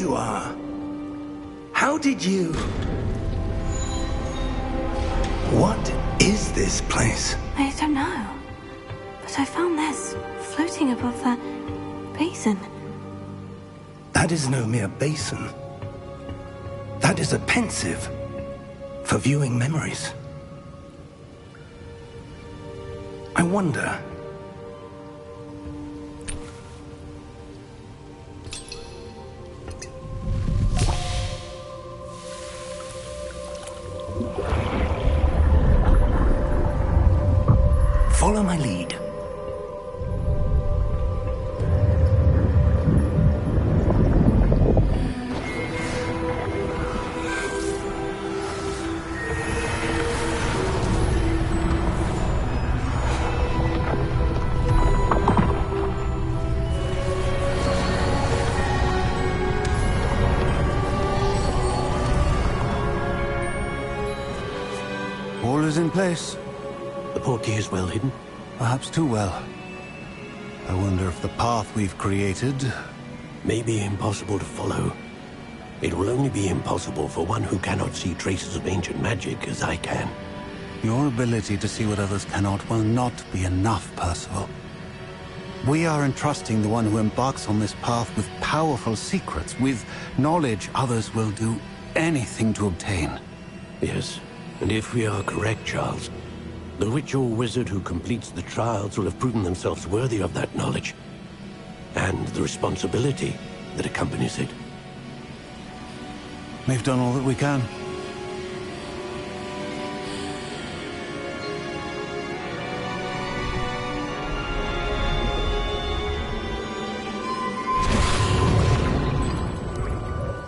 you are. How did you... What is this place? I don't know. But I found this floating above that basin. That is no mere basin. That is a pensive for viewing memories. I wonder... Follow my lead. All is in place. The portkey is well hidden? Perhaps too well. I wonder if the path we've created... may be impossible to follow. It will only be impossible for one who cannot see traces of ancient magic as I can. Your ability to see what others cannot will not be enough, Percival. We are entrusting the one who embarks on this path with powerful secrets, with knowledge others will do anything to obtain. Yes, and if we are correct, Charles, the witch or wizard who completes the trials will have proven themselves worthy of that knowledge, and the responsibility that accompanies it. We've done all that we can.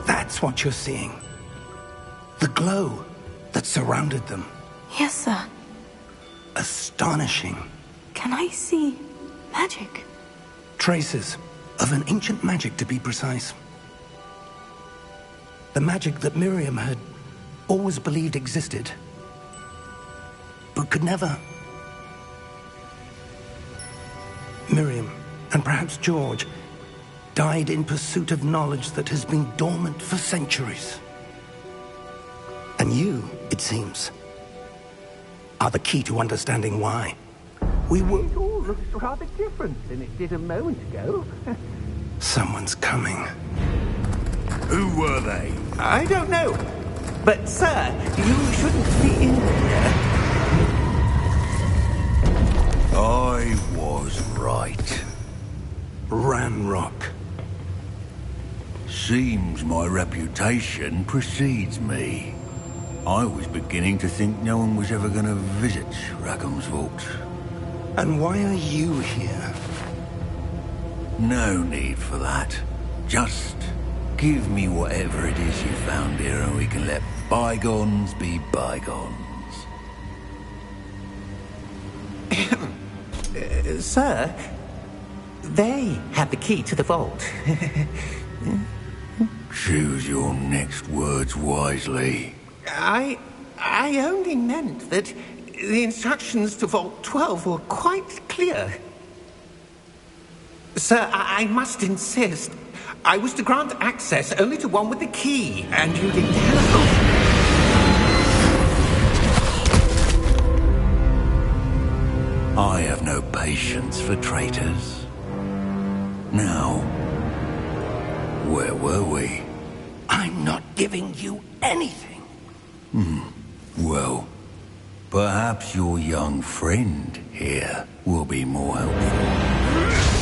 That's what you're seeing. The glow that surrounded them. Yes, sir. Astonishing. Can I see magic? Traces of an ancient magic, to be precise. The magic that Miriam had always believed existed, but could never. Miriam, and perhaps George, died in pursuit of knowledge that has been dormant for centuries. And you, it seems, are the key to understanding why. We were... It all looks rather different than it did a moment ago. Someone's coming. Who were they? I don't know. But, sir, you shouldn't be in here. I was right. Ranrock. Seems my reputation precedes me. I was beginning to think no one was ever going to visit Rackham's Vault. And why are you here? No need for that. Just give me whatever it is you found here and we can let bygones be bygones. Sir, they have the key to the vault. Choose your next words wisely. I only meant that the instructions to Vault 12 were quite clear. Sir, I must insist. I was to grant access only to one with the key, and you did telephone. I have no patience for traitors. Now, where were we? I'm not giving you anything. Well, perhaps your young friend here will be more helpful.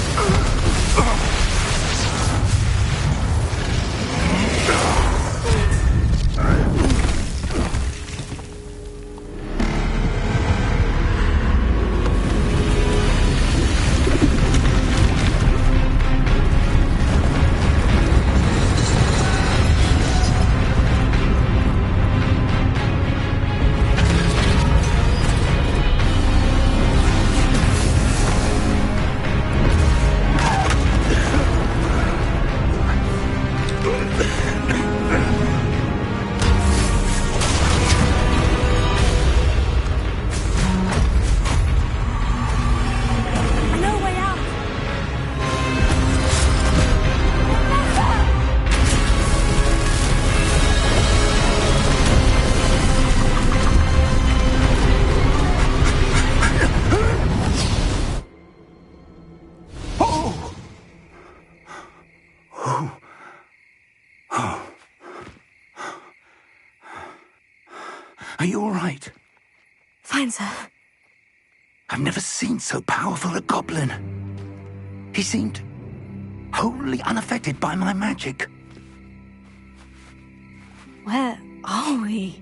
Are you all right? Fine, sir. I've never seen so powerful a goblin. He seemed wholly unaffected by my magic. Where are we?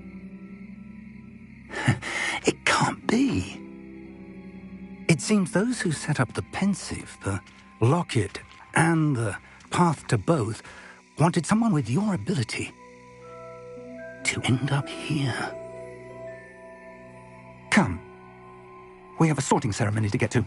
It can't be. It seems those who set up the pensive, the locket, and the path to both wanted someone with your ability to end up here. Come. We have a sorting ceremony to get to.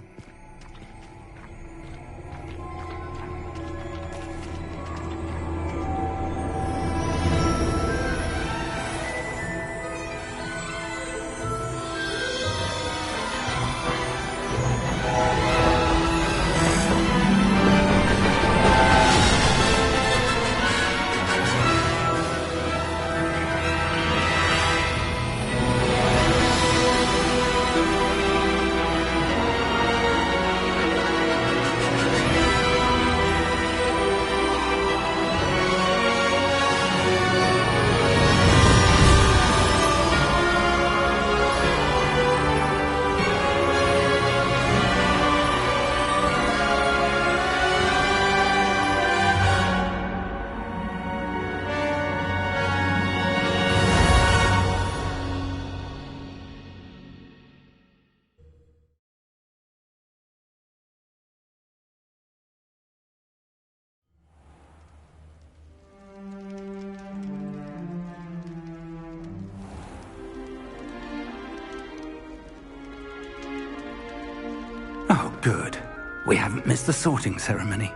Oh, good. We haven't missed the sorting ceremony.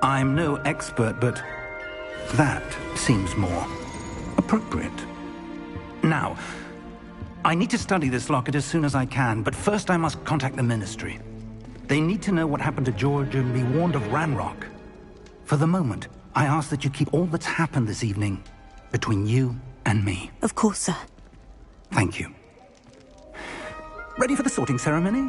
I'm no expert, but that seems more appropriate. Now, I need to study this locket as soon as I can, but first I must contact the Ministry. They need to know what happened to George and be warned of Ranrock. For the moment, I ask that you keep all that's happened this evening between you and me. Of course, sir. Thank you. Ready for the sorting ceremony?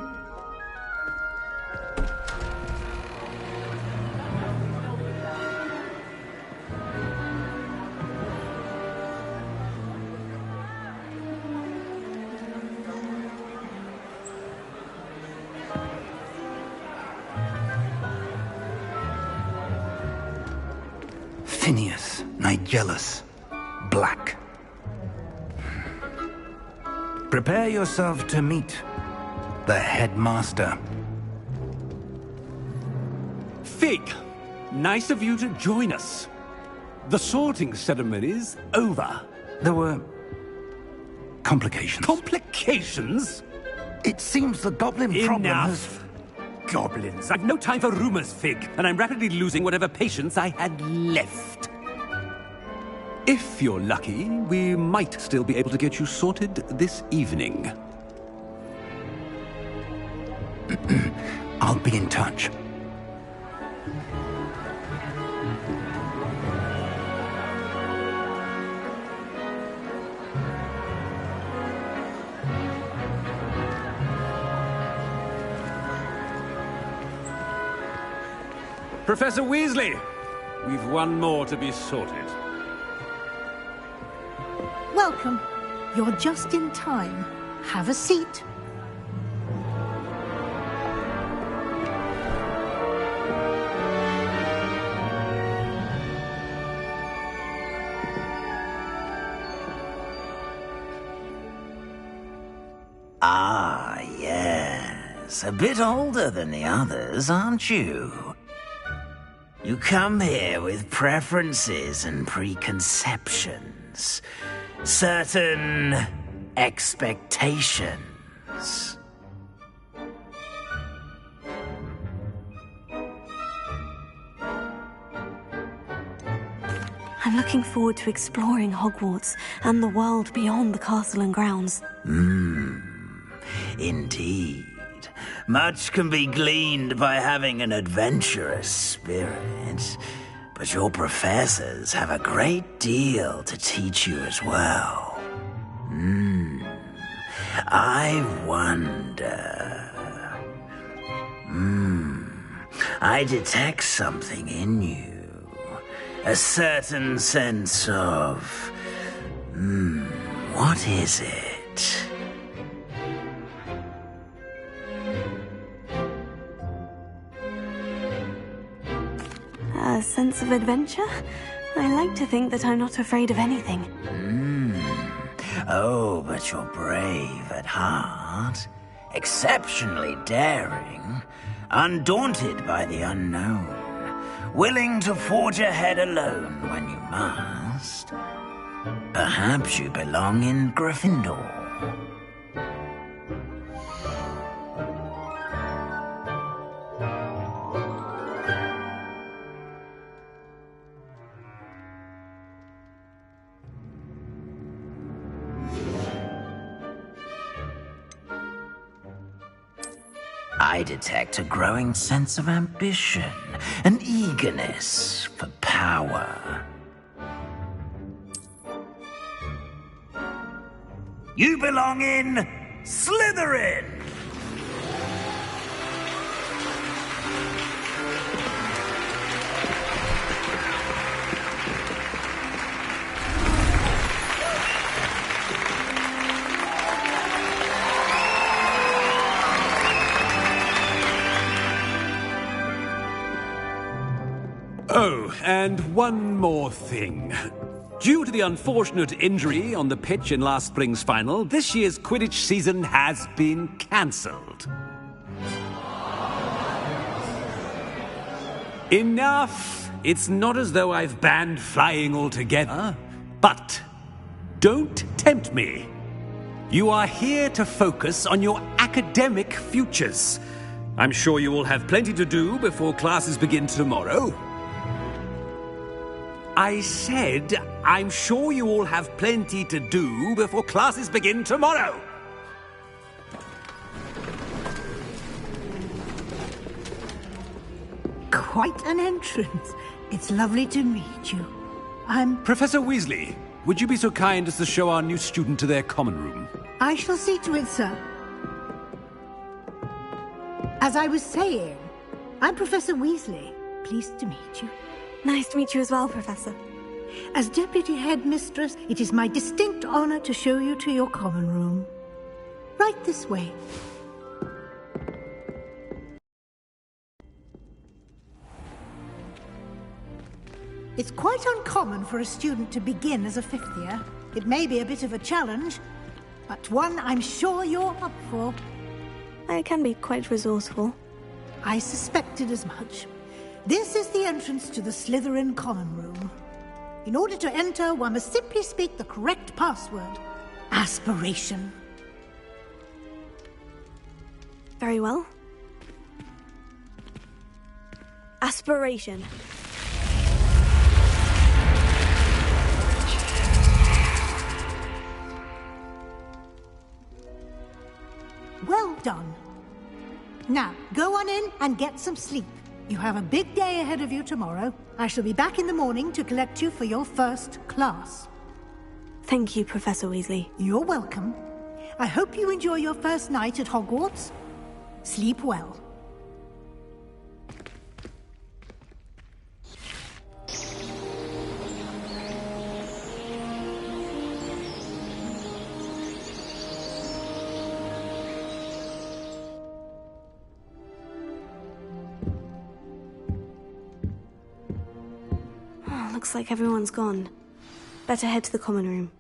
Phineas, Nigellus, Black. Prepare yourself to meet the headmaster. Fig, nice of you to join us. The sorting ceremony's over. There were complications. Complications? It seems the goblin problem has... Enough. Goblins. I've no time for rumors, Fig, and I'm rapidly losing whatever patience I had left. If you're lucky, we might still be able to get you sorted this evening. I'll be in touch. Professor Weasley, we've one more to be sorted. Welcome. You're just in time. Have a seat. Ah, yes. A bit older than the others, aren't you? You come here with preferences and preconceptions. Certain expectations. I'm looking forward to exploring Hogwarts and the world beyond the castle and grounds. Indeed. Much can be gleaned by having an adventurous spirit, but your professors have a great deal to teach you as well. I wonder... I detect something in you. A certain sense of... What is it? A sense of adventure? I like to think that I'm not afraid of anything. Oh, but you're brave at heart. Exceptionally daring. Undaunted by the unknown. Willing to forge ahead alone when you must. Perhaps you belong in Gryffindor. I detect a growing sense of ambition, an eagerness for power. You belong in Slytherin! Oh, and one more thing. Due to the unfortunate injury on the pitch in last spring's final, this year's Quidditch season has been cancelled. Enough! It's not as though I've banned flying altogether. But don't tempt me. You are here to focus on your academic futures. I'm sure you will have plenty to do before classes begin tomorrow. I said, I'm sure you all have plenty to do before classes begin tomorrow. Quite an entrance. It's lovely to meet you. Professor Weasley, would you be so kind as to show our new student to their common room? I shall see to it, sir. As I was saying, I'm Professor Weasley. Pleased to meet you. Nice to meet you as well, Professor. As Deputy Headmistress, it is my distinct honor to show you to your common room. Right this way. It's quite uncommon for a student to begin as a fifth year. It may be a bit of a challenge, but one I'm sure you're up for. I can be quite resourceful. I suspected as much. This is the entrance to the Slytherin common room. In order to enter, one must simply speak the correct password. Aspiration. Very well. Aspiration. Well done. Now, go on in and get some sleep. You have a big day ahead of you tomorrow. I shall be back in the morning to collect you for your first class. Thank you, Professor Weasley. You're welcome. I hope you enjoy your first night at Hogwarts. Sleep well. Looks like everyone's gone. Better head to the common room.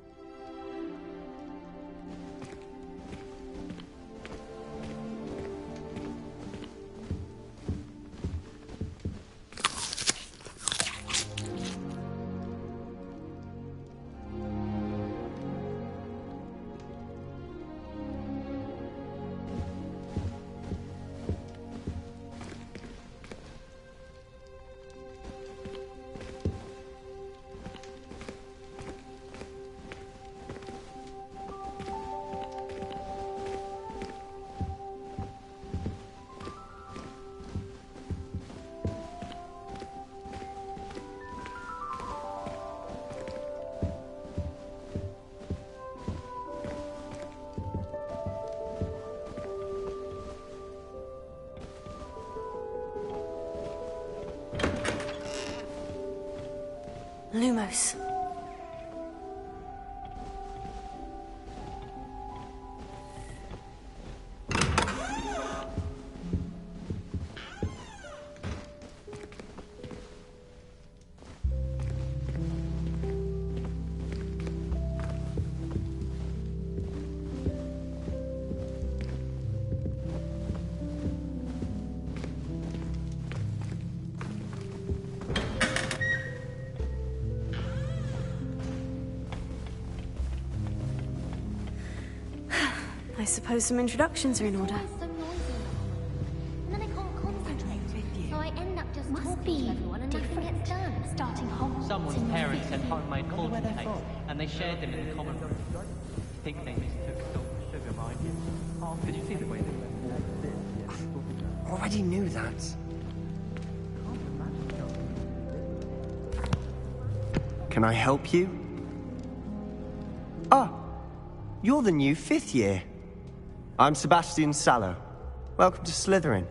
Lumos. I suppose some introductions are in order. So noisy. And then I can't concentrate. So I end up just talking to everyone and nothing gets done. Starting Hogwarts. Someone's parents had homemade cauldron cakes, and they shared them in the common room. Think they mistook salt for sugar, mind you. Did you see the way they Already knew that. Can I help you? Ah, you're the new 5th year. I'm Sebastian Sallow. Welcome to Slytherin.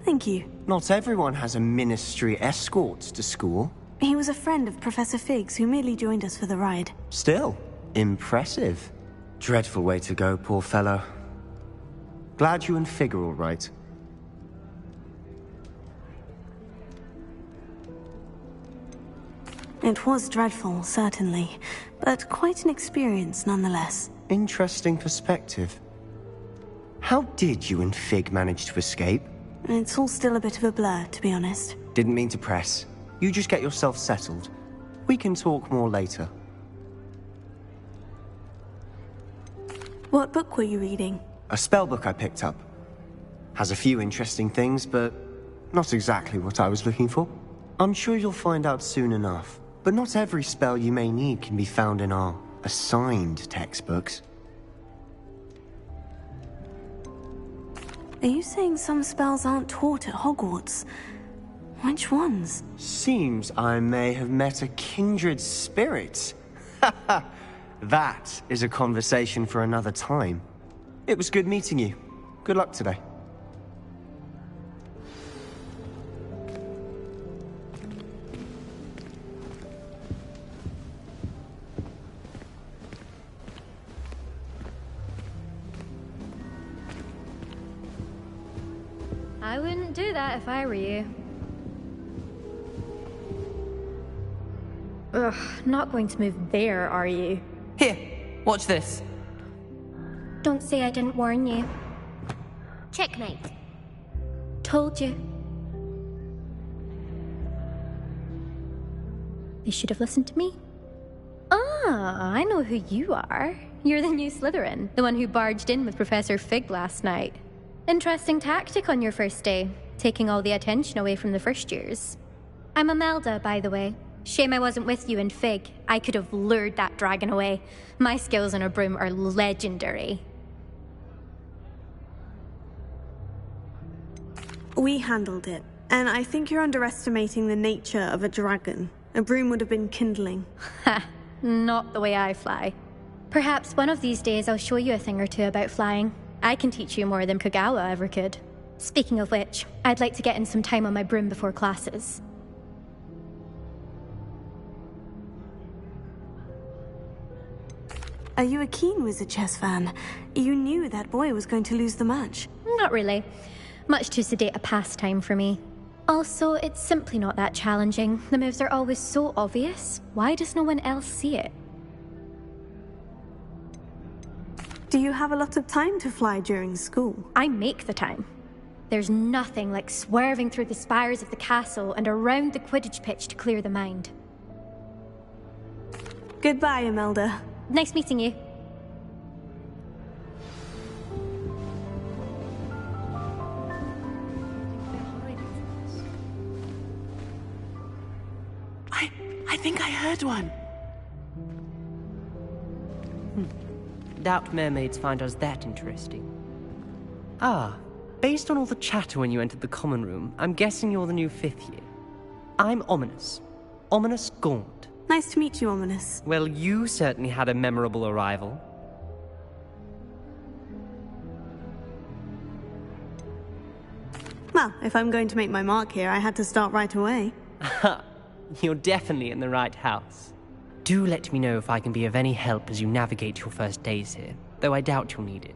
Thank you. Not everyone has a ministry escort to school. He was a friend of Professor Fig's who merely joined us for the ride. Still, impressive. Dreadful way to go, poor fellow. Glad you and Fig are all right. It was dreadful, certainly, but quite an experience nonetheless. Interesting perspective. How did you and Fig manage to escape? It's all still a bit of a blur, to be honest. Didn't mean to press. You just get yourself settled. We can talk more later. What book were you reading? A spellbook I picked up. Has a few interesting things, but not exactly what I was looking for. I'm sure you'll find out soon enough. But not every spell you may need can be found in our assigned textbooks. Are you saying some spells aren't taught at Hogwarts? Which ones? Seems I may have met a kindred spirit. That is a conversation for another time. It was good meeting you. Good luck today. I wouldn't do that if I were you. Ugh, not going to move there, are you? Here, watch this. Don't say I didn't warn you. Checkmate. Told you. They should have listened to me. Ah, I know who you are. You're the new Slytherin, the one who barged in with Professor Fig last night. Interesting tactic on your first day, taking all the attention away from the first years. I'm Imelda, by the way. Shame I wasn't with you and Fig. I could have lured that dragon away. My skills on a broom are legendary. We handled it, and I think you're underestimating the nature of a dragon. A broom would have been kindling. Ha, not the way I fly. Perhaps one of these days I'll show you a thing or two about flying. I can teach you more than Kogawa ever could. Speaking of which, I'd like to get in some time on my broom before classes. Are you a keen Wizard Chess fan? You knew that boy was going to lose the match. Not really. Much too sedate a pastime for me. Also, it's simply not that challenging. The moves are always so obvious. Why does no one else see it? Do you have a lot of time to fly during school? I make the time. There's nothing like swerving through the spires of the castle and around the Quidditch pitch to clear the mind. Goodbye, Imelda. Nice meeting you. I think I heard one. Doubt mermaids find us that interesting. Ah, based on all the chatter when you entered the common room, I'm guessing you're the new 5th year. I'm Ominous. Ominous Gaunt. Nice to meet you, Ominous. Well, you certainly had a memorable arrival. Well, if I'm going to make my mark here, I had to start right away. You're definitely in the right house. Do let me know if I can be of any help as you navigate your first days here, though I doubt you'll need it.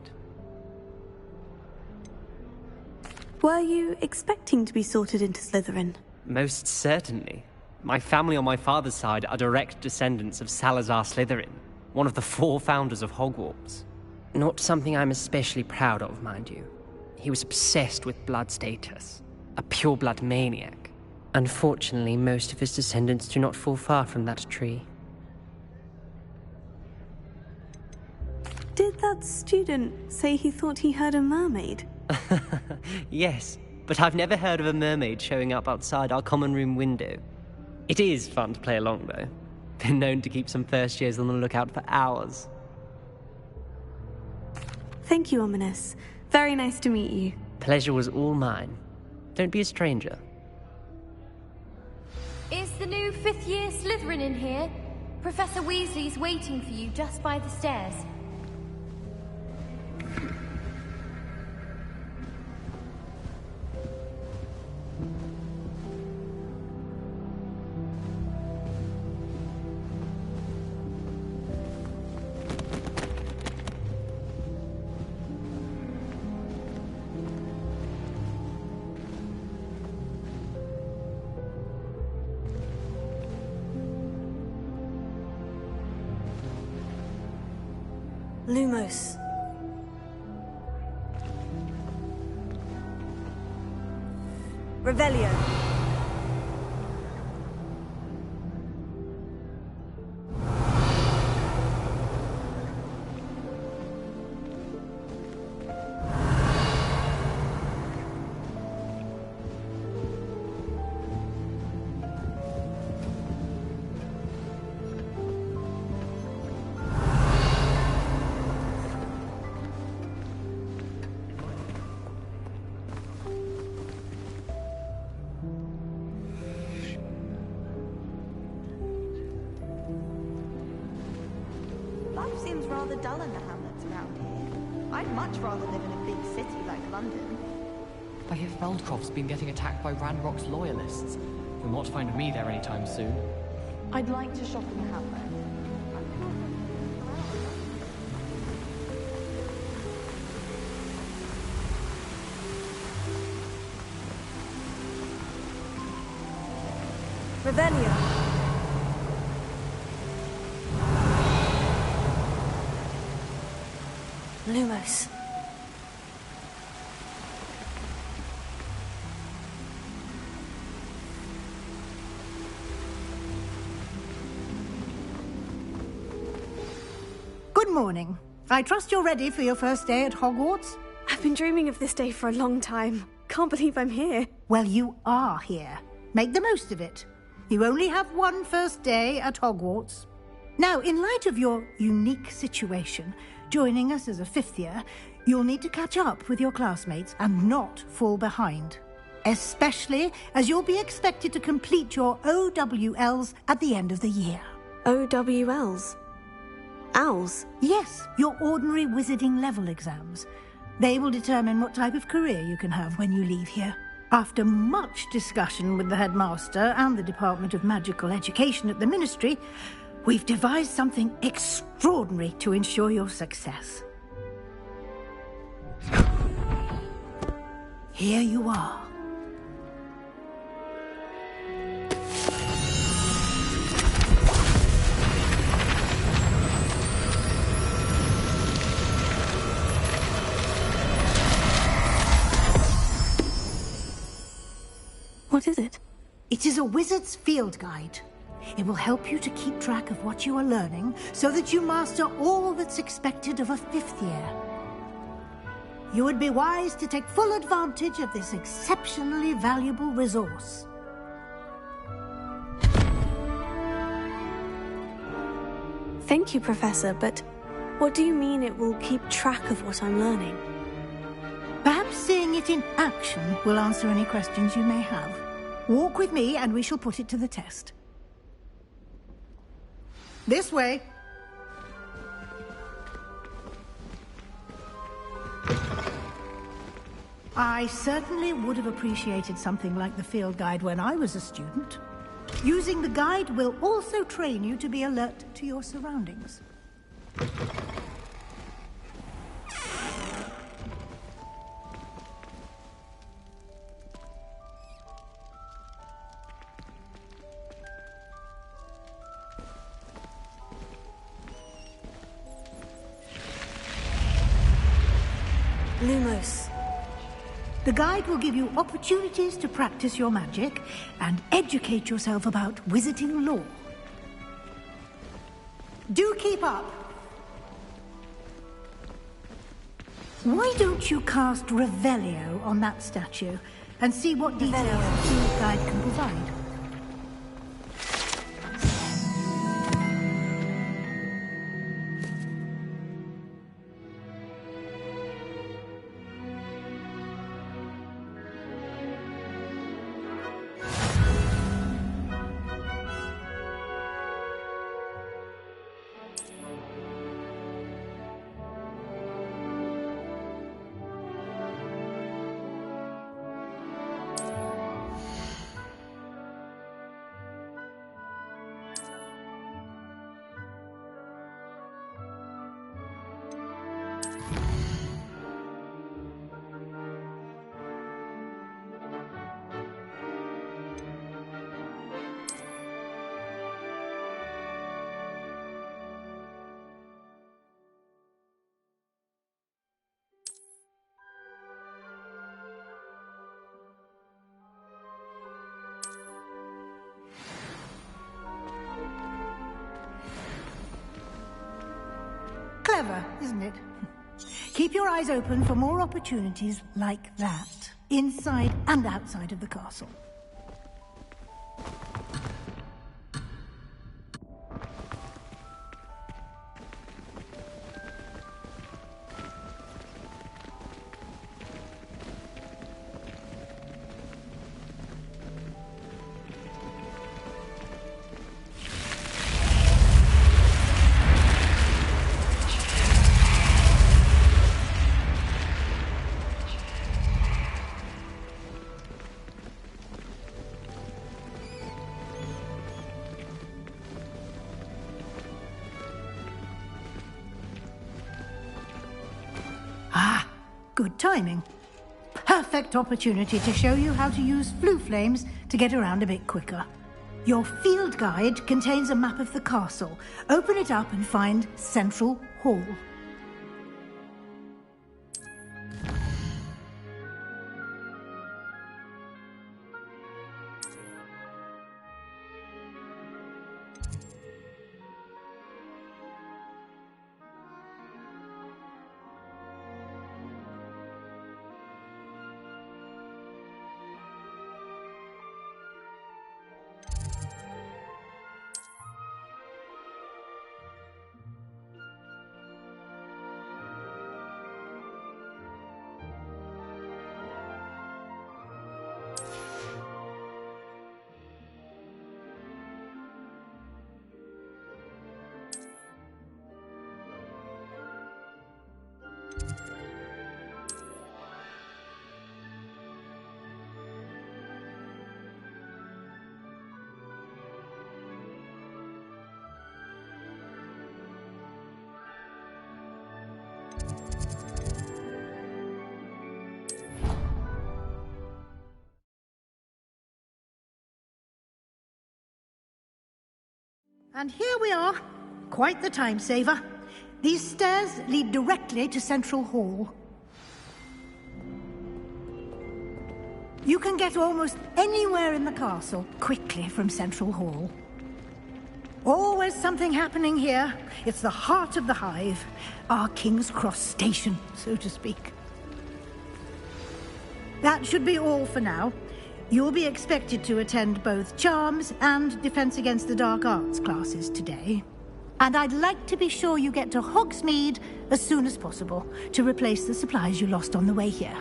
Were you expecting to be sorted into Slytherin? Most certainly. My family on my father's side are direct descendants of Salazar Slytherin, one of the 4 founders of Hogwarts. Not something I'm especially proud of, mind you. He was obsessed with blood status, a pure-blood maniac. Unfortunately, most of his descendants do not fall far from that tree. Did that student say he thought he heard a mermaid? Yes, but I've never heard of a mermaid showing up outside our common room window. It is fun to play along, though. Been known to keep some first years on the lookout for hours. Thank you, Ominous. Very nice to meet you. Pleasure was all mine. Don't be a stranger. Is the new fifth-year Slytherin in here? Professor Weasley's waiting for you just by the stairs. Lumos. Revelio. Life seems rather dull in the hamlets around here. I'd much rather live in a big city like London. I hear Feldcroft's been getting attacked by Ranrock's loyalists. You'll not find me there anytime soon. I'd like to shop in the hamlet. Revelio. Lumos. Good morning. I trust you're ready for your first day at Hogwarts? I've been dreaming of this day for a long time. Can't believe I'm here. Well, you are here. Make the most of it. You only have one first day at Hogwarts. Now, in light of your unique situation, joining us as a fifth year, you'll need to catch up with your classmates and not fall behind. Especially as you'll be expected to complete your OWLs at the end of the year. OWLs? Owls? Yes, your ordinary wizarding level exams. They will determine what type of career you can have when you leave here. After much discussion with the headmaster and the Department of Magical Education at the Ministry, we've devised something extraordinary to ensure your success. Here you are. What is it? It is a wizard's field guide. It will help you to keep track of what you are learning so that you master all that's expected of a fifth year. You would be wise to take full advantage of this exceptionally valuable resource. Thank you, Professor, but what do you mean it will keep track of what I'm learning? Perhaps seeing it in action will answer any questions you may have. Walk with me and we shall put it to the test. This way. I certainly would have appreciated something like the field guide when I was a student. Using the guide will also train you to be alert to your surroundings. Lumos. The guide will give you opportunities to practice your magic and educate yourself about wizarding lore. Do keep up. Why don't you cast Revelio on that statue and see what details the field guide can provide? Clever, isn't it? Keep your eyes open for more opportunities like that, inside and outside of the castle. Good timing. Perfect opportunity to show you how to use flue flames to get around a bit quicker. Your field guide contains a map of the castle. Open it up and find Central Hall. And here we are. Quite the time saver. These stairs lead directly to Central Hall. You can get almost anywhere in the castle quickly from Central Hall. Always something happening here. It's the heart of the Hive. Our King's Cross station, so to speak. That should be all for now. You'll be expected to attend both Charms and Defense Against the Dark Arts classes today. And I'd like to be sure you get to Hogsmeade as soon as possible to replace the supplies you lost on the way here.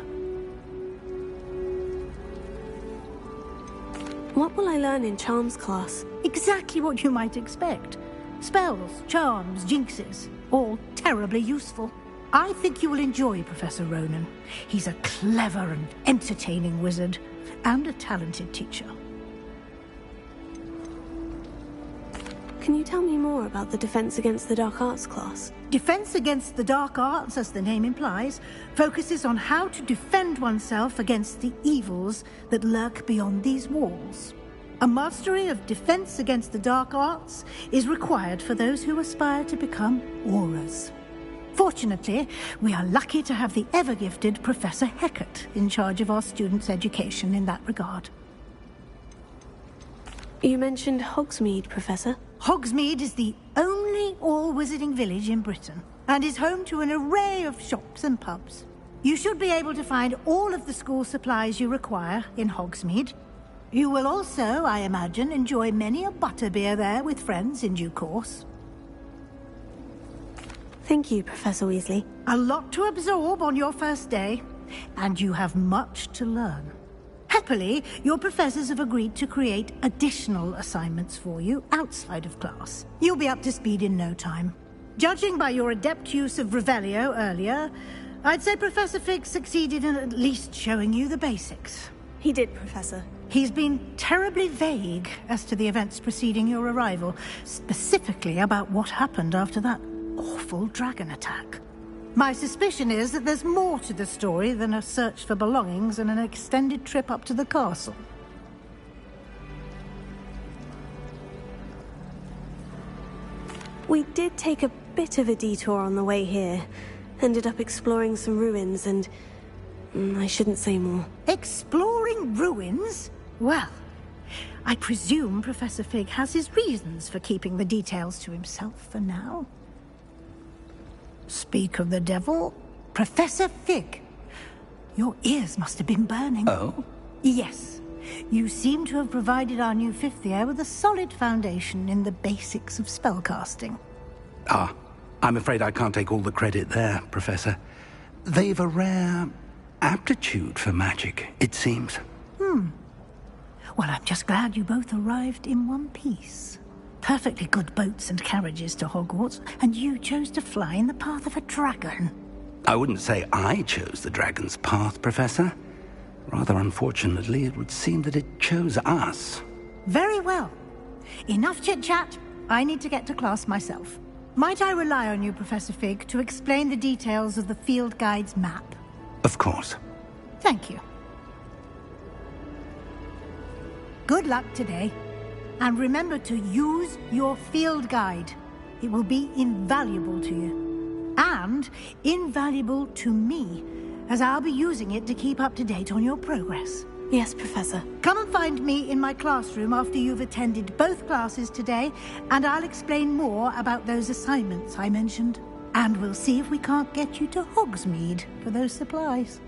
What will I learn in Charms class? Exactly what you might expect. Spells, charms, jinxes, all terribly useful. I think you will enjoy Professor Ronan. He's a clever and entertaining wizard, and a talented teacher. Can you tell me more about the Defense Against the Dark Arts class? Defense Against the Dark Arts, as the name implies, focuses on how to defend oneself against the evils that lurk beyond these walls. A mastery of Defense Against the Dark Arts is required for those who aspire to become Aurors. Fortunately, we are lucky to have the ever-gifted Professor Hecat in charge of our students' education in that regard. You mentioned Hogsmeade, Professor. Hogsmeade is the only all-wizarding village in Britain, and is home to an array of shops and pubs. You should be able to find all of the school supplies you require in Hogsmeade. You will also, I imagine, enjoy many a butterbeer there with friends in due course. Thank you, Professor Weasley. A lot to absorb on your first day, and you have much to learn. Happily, your professors have agreed to create additional assignments for you outside of class. You'll be up to speed in no time. Judging by your adept use of Revelio earlier, I'd say Professor Fig succeeded in at least showing you the basics. He did, Professor. He's been terribly vague as to the events preceding your arrival, specifically about what happened after that awful dragon attack. My suspicion is that there's more to the story than a search for belongings and an extended trip up to the castle. We did take a bit of a detour on the way here. Ended up exploring some ruins and... I shouldn't say more. Exploring ruins? Well, I presume Professor Fig has his reasons for keeping the details to himself for now. Speak of the devil, Professor Fig. Your ears must have been burning. Oh? Yes. You seem to have provided our new fifth year with a solid foundation in the basics of spellcasting. Ah, I'm afraid I can't take all the credit there, Professor. They've a rare aptitude for magic, it seems. Well, I'm just glad you both arrived in one piece. Perfectly good boats and carriages to Hogwarts, and you chose to fly in the path of a dragon. I wouldn't say I chose the dragon's path, Professor. Rather unfortunately, it would seem that it chose us. Very well. Enough chit-chat. I need to get to class myself. Might I rely on you, Professor Fig, to explain the details of the field guide's map? Of course. Thank you. Good luck today. And remember to use your field guide. It will be invaluable to you. And invaluable to me, as I'll be using it to keep up to date on your progress. Yes, Professor. Come and find me in my classroom after you've attended both classes today, and I'll explain more about those assignments I mentioned. And we'll see if we can't get you to Hogsmeade for those supplies.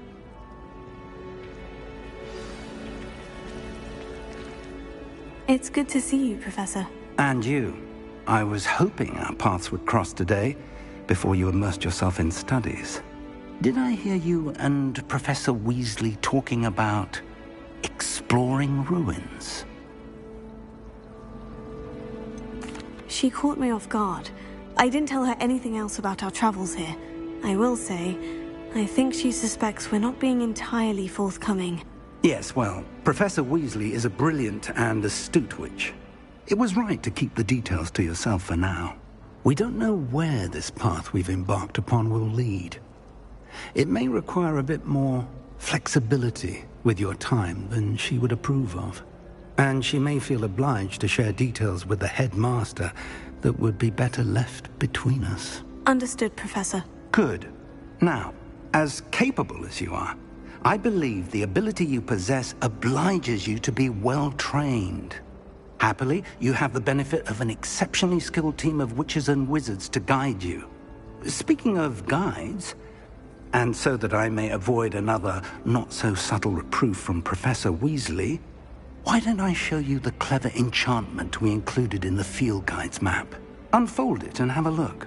It's good to see you, Professor. And you. I was hoping our paths would cross today, before you immersed yourself in studies. Did I hear you and Professor Weasley talking about exploring ruins? She caught me off guard. I didn't tell her anything else about our travels here. I will say, I think she suspects we're not being entirely forthcoming. Yes, well, Professor Weasley is a brilliant and astute witch. It was right to keep the details to yourself for now. We don't know where this path we've embarked upon will lead. It may require a bit more flexibility with your time than she would approve of. And she may feel obliged to share details with the headmaster that would be better left between us. Understood, Professor. Good. Now, as capable as you are, I believe the ability you possess obliges you to be well-trained. Happily, you have the benefit of an exceptionally skilled team of witches and wizards to guide you. Speaking of guides, and so that I may avoid another not-so-subtle reproof from Professor Weasley, why don't I show you the clever enchantment we included in the field guide's map? Unfold it and have a look.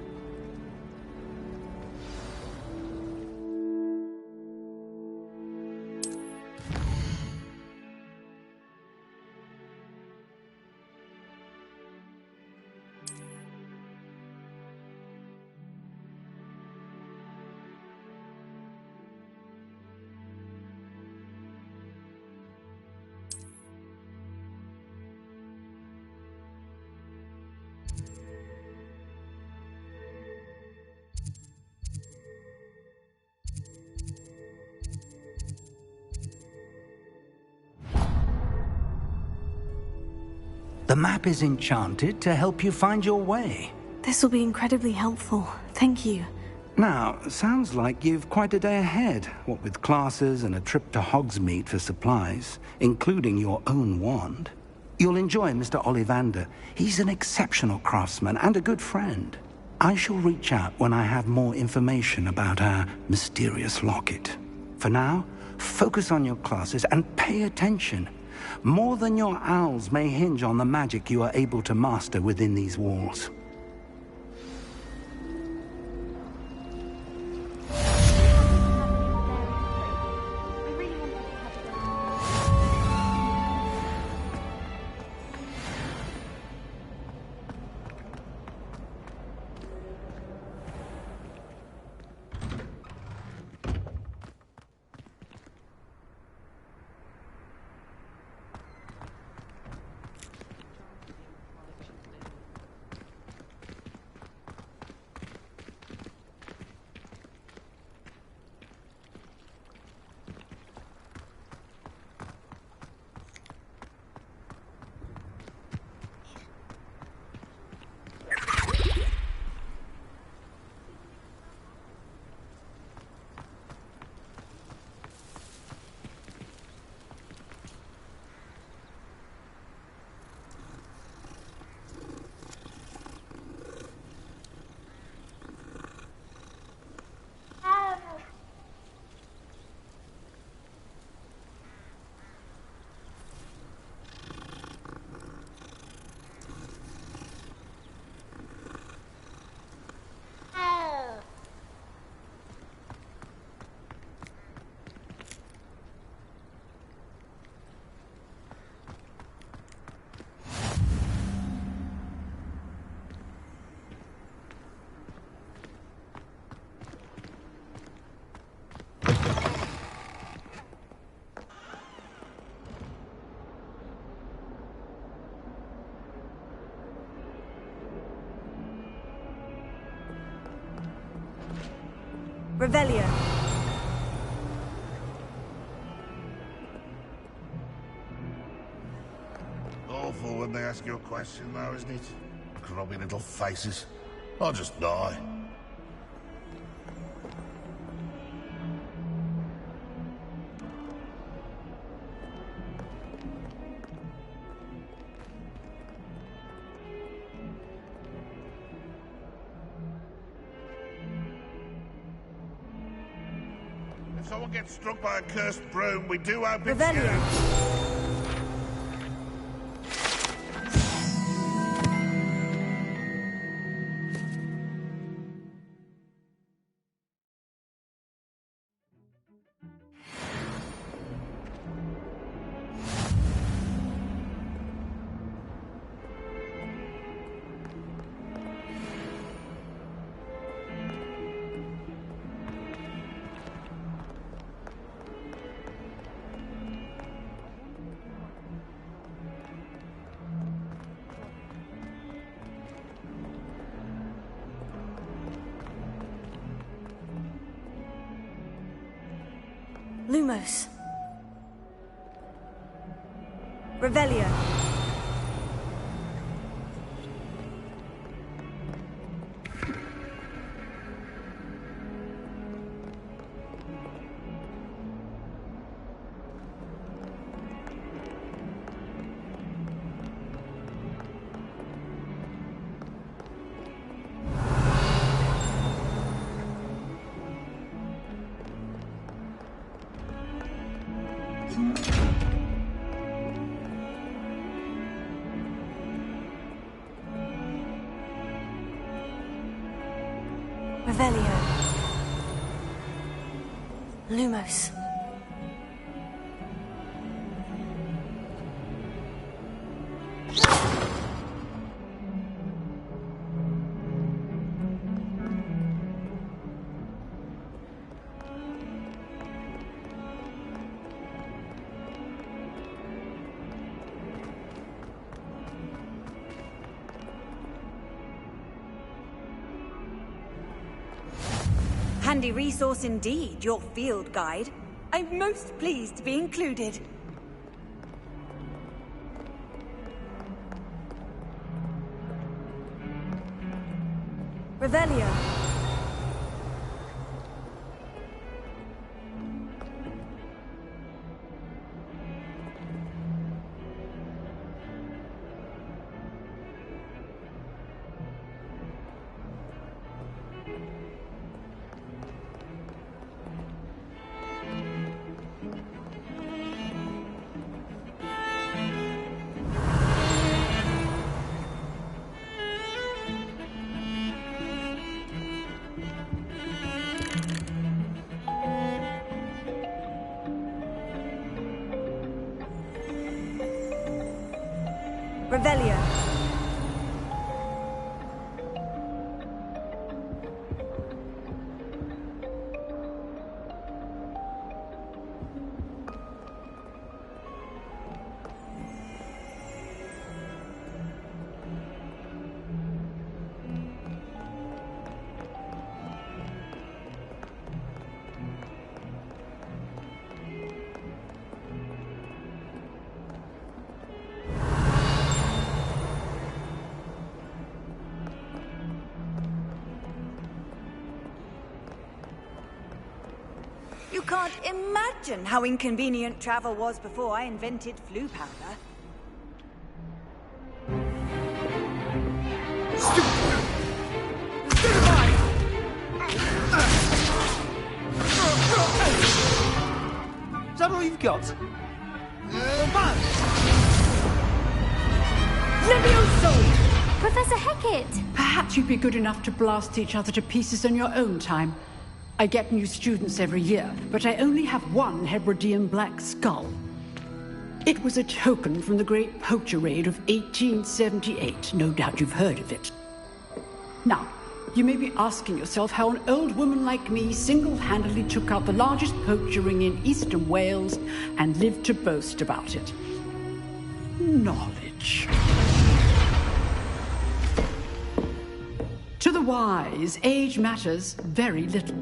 The map is enchanted to help you find your way. This will be incredibly helpful. Thank you. Now, sounds like you've quite a day ahead, what with classes and a trip to Hogsmeade for supplies, including your own wand. You'll enjoy Mr. Ollivander. He's an exceptional craftsman and a good friend. I shall reach out when I have more information about our mysterious locket. For now, focus on your classes and pay attention. More than your owls may hinge on the magic you are able to master within these walls. Revelio. Awful when they ask you a question, though, isn't it? Grubby little faces. I'll just die. If someone gets struck by a cursed broom, we do hope it's you. Lumos. Revelio. Revelio. Lumos. Handy resource indeed, your field guide. I'm most pleased to be included. Revelio. Revelio. You can't imagine how inconvenient travel was before I invented flu powder. Is that all you've got? Levioso! Professor Hecat! Perhaps you'd be good enough to blast each other to pieces in your own time. I get new students every year, but I only have one Hebridean black skull. It was a token from the Great Poacher Raid of 1878. No doubt you've heard of it. Now, you may be asking yourself how an old woman like me single-handedly took out the largest poacher ring in eastern Wales and lived to boast about it. Knowledge. To the wise, age matters very little.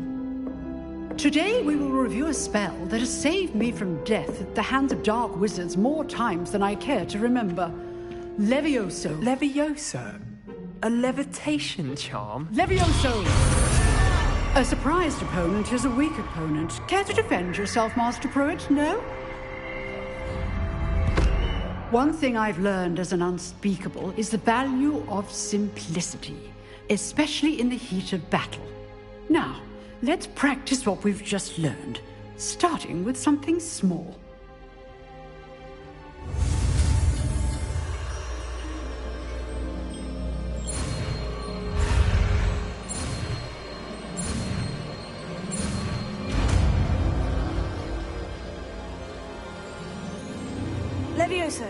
Today we will review a spell that has saved me from death at the hands of dark wizards more times than I care to remember. Levioso. Levioso? A levitation charm? Levioso! A surprised opponent is a weak opponent. Care to defend yourself, Master Pruitt? No? One thing I've learned as an unspeakable is the value of simplicity, especially in the heat of battle. Now, let's practice what we've just learned, starting with something small. Levioso.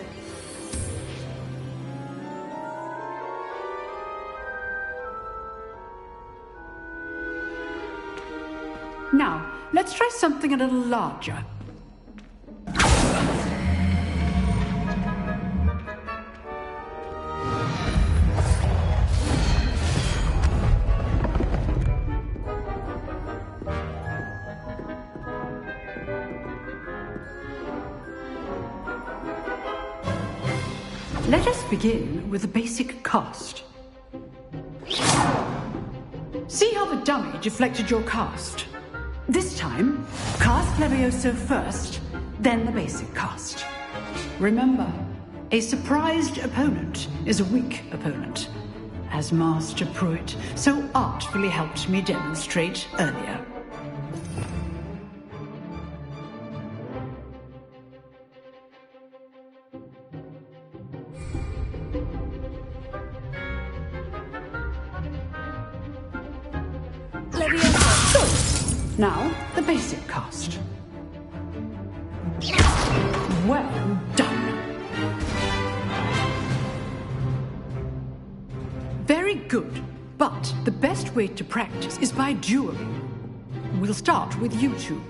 Now, let's try something a little larger. Let us begin with the basic cast. See how the dummy deflected your cast? This time, cast Levioso first, then the basic cast. Remember, a surprised opponent is a weak opponent, as Master Pruitt so artfully helped me demonstrate earlier. Now, the basic cast. Well done. Very good, but the best way to practice is by dueling. We'll start with you two.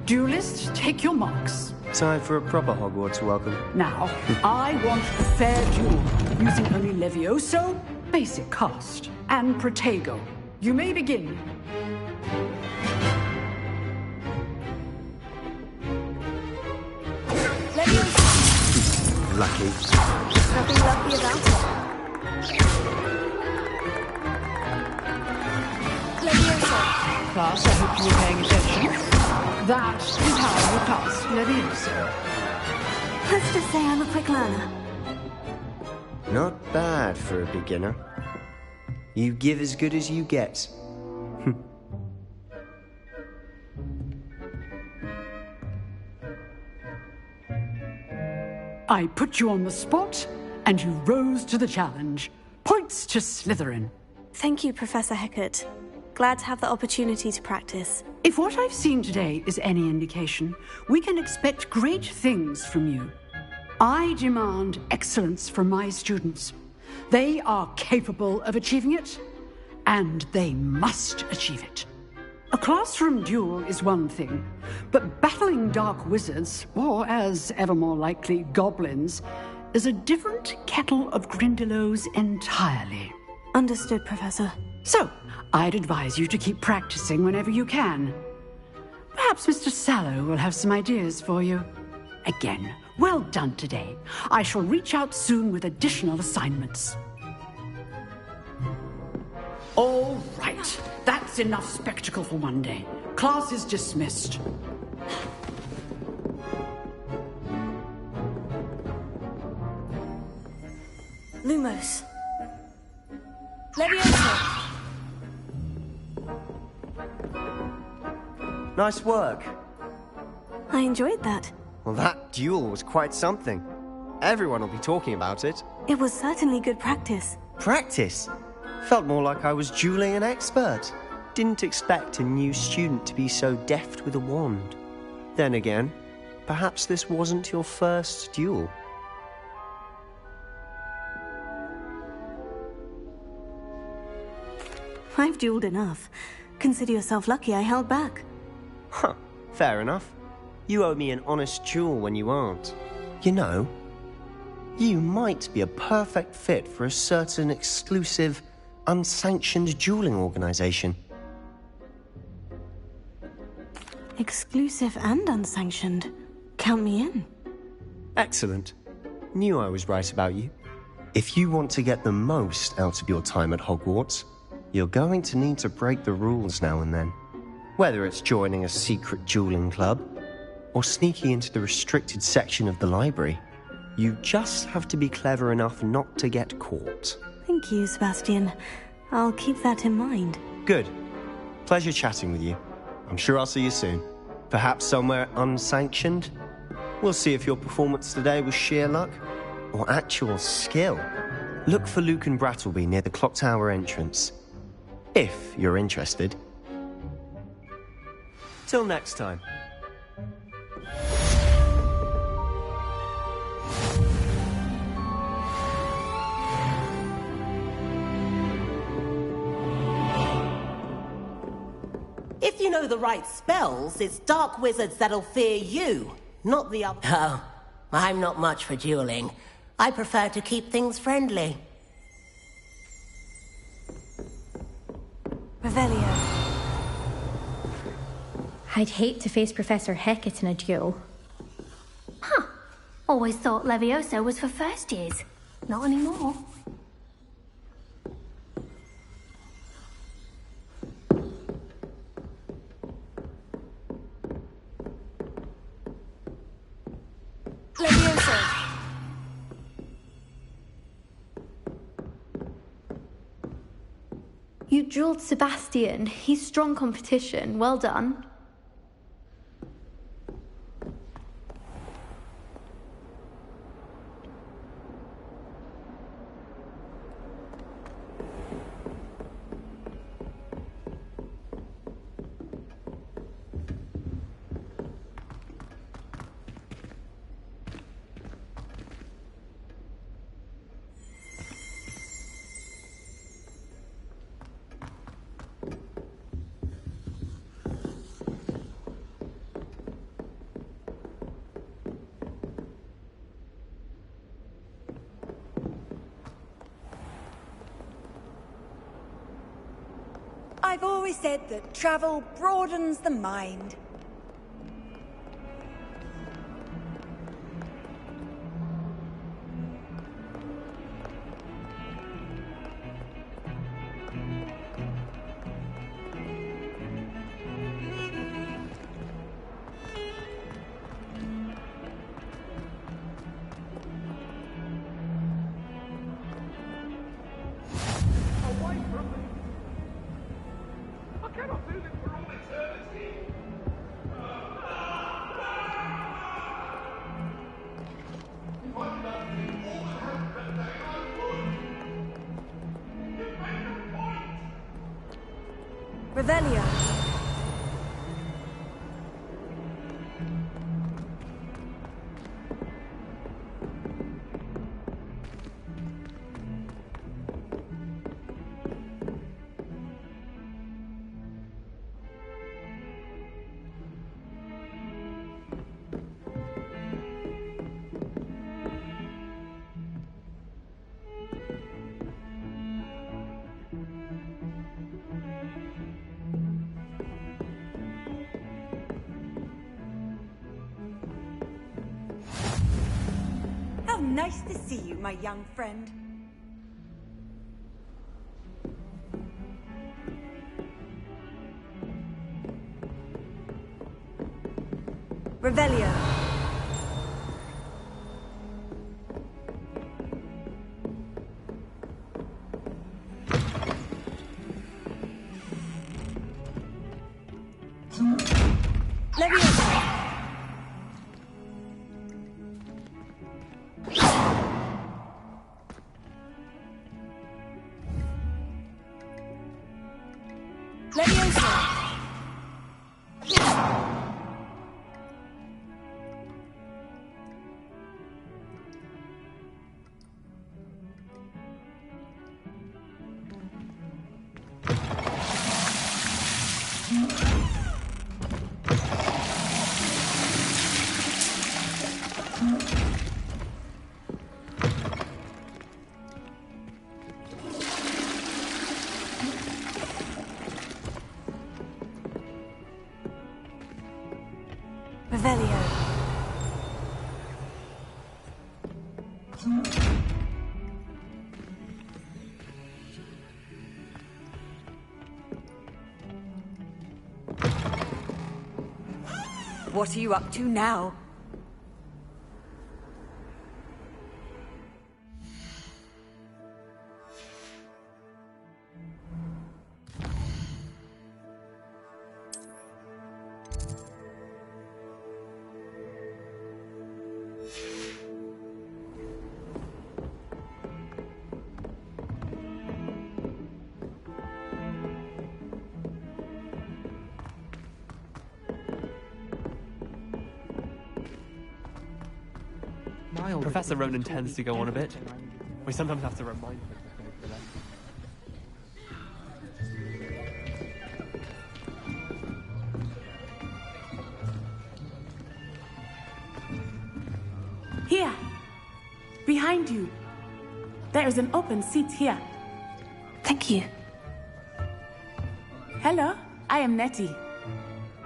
Duelists, take your marks. Time for a proper Hogwarts welcome. Now, I want a fair duel, using only Levioso, basic cast, and Protego. You may begin. Lucky. Nothing lucky about it. Levioso. Class, I hope you were paying attention. That is how you cast Levioso. Let's just say I'm a quick learner. Not bad for a beginner. You give as good as you get. I put you on the spot, and you rose to the challenge. Points to Slytherin. Thank you, Professor Hecat. Glad to have the opportunity to practice. If what I've seen today is any indication, we can expect great things from you. I demand excellence from my students. They are capable of achieving it, and they must achieve it. A classroom duel is one thing, but battling dark wizards, or as ever more likely, goblins, is a different kettle of Grindylows entirely. Understood, Professor. So, I'd advise you to keep practicing whenever you can. Perhaps Mr. Sallow will have some ideas for you. Again, well done today. I shall reach out soon with additional assignments. All right, that's enough spectacle for one day. Class is dismissed. Lumos. Leviosa! Nice work. I enjoyed that. Well, that duel was quite something. Everyone will be talking about it. It was certainly good practice. Practice? Felt more like I was dueling an expert. Didn't expect a new student to be so deft with a wand. Then again, perhaps this wasn't your first duel. I've dueled enough. Consider yourself lucky I held back. Huh, fair enough. You owe me an honest duel when you aren't. You know, you might be a perfect fit for a certain exclusive, unsanctioned dueling organization. Exclusive and unsanctioned. Count me in. Excellent. Knew I was right about you. If you want to get the most out of your time at Hogwarts, you're going to need to break the rules now and then. Whether it's joining a secret dueling club, or sneaking into the restricted section of the library, you just have to be clever enough not to get caught. Thank you, Sebastian. I'll keep that in mind. Good. Pleasure chatting with you. I'm sure I'll see you soon. Perhaps somewhere unsanctioned? We'll see if your performance today was sheer luck or actual skill. Look for Luke and Brattleby near the clock tower entrance. If you're interested. Till next time. If you know the right spells, it's dark wizards that'll fear you, not the other. Oh, I'm not much for dueling. I prefer to keep things friendly. Revelio. I'd hate to face Professor Hecat in a duel. Huh. Always thought Leviosa was for first years. Not anymore. Leviosa. You dueled Sebastian. He's strong competition. Well done. I've always said that travel broadens the mind. Revelio. nice to see you, my young friend. Revelio. What are you up to now? Professor Ronan tends to go on a bit. We sometimes have to remind him. Here! Behind you! There is an open seat here. Thank you. Hello, I am Nettie.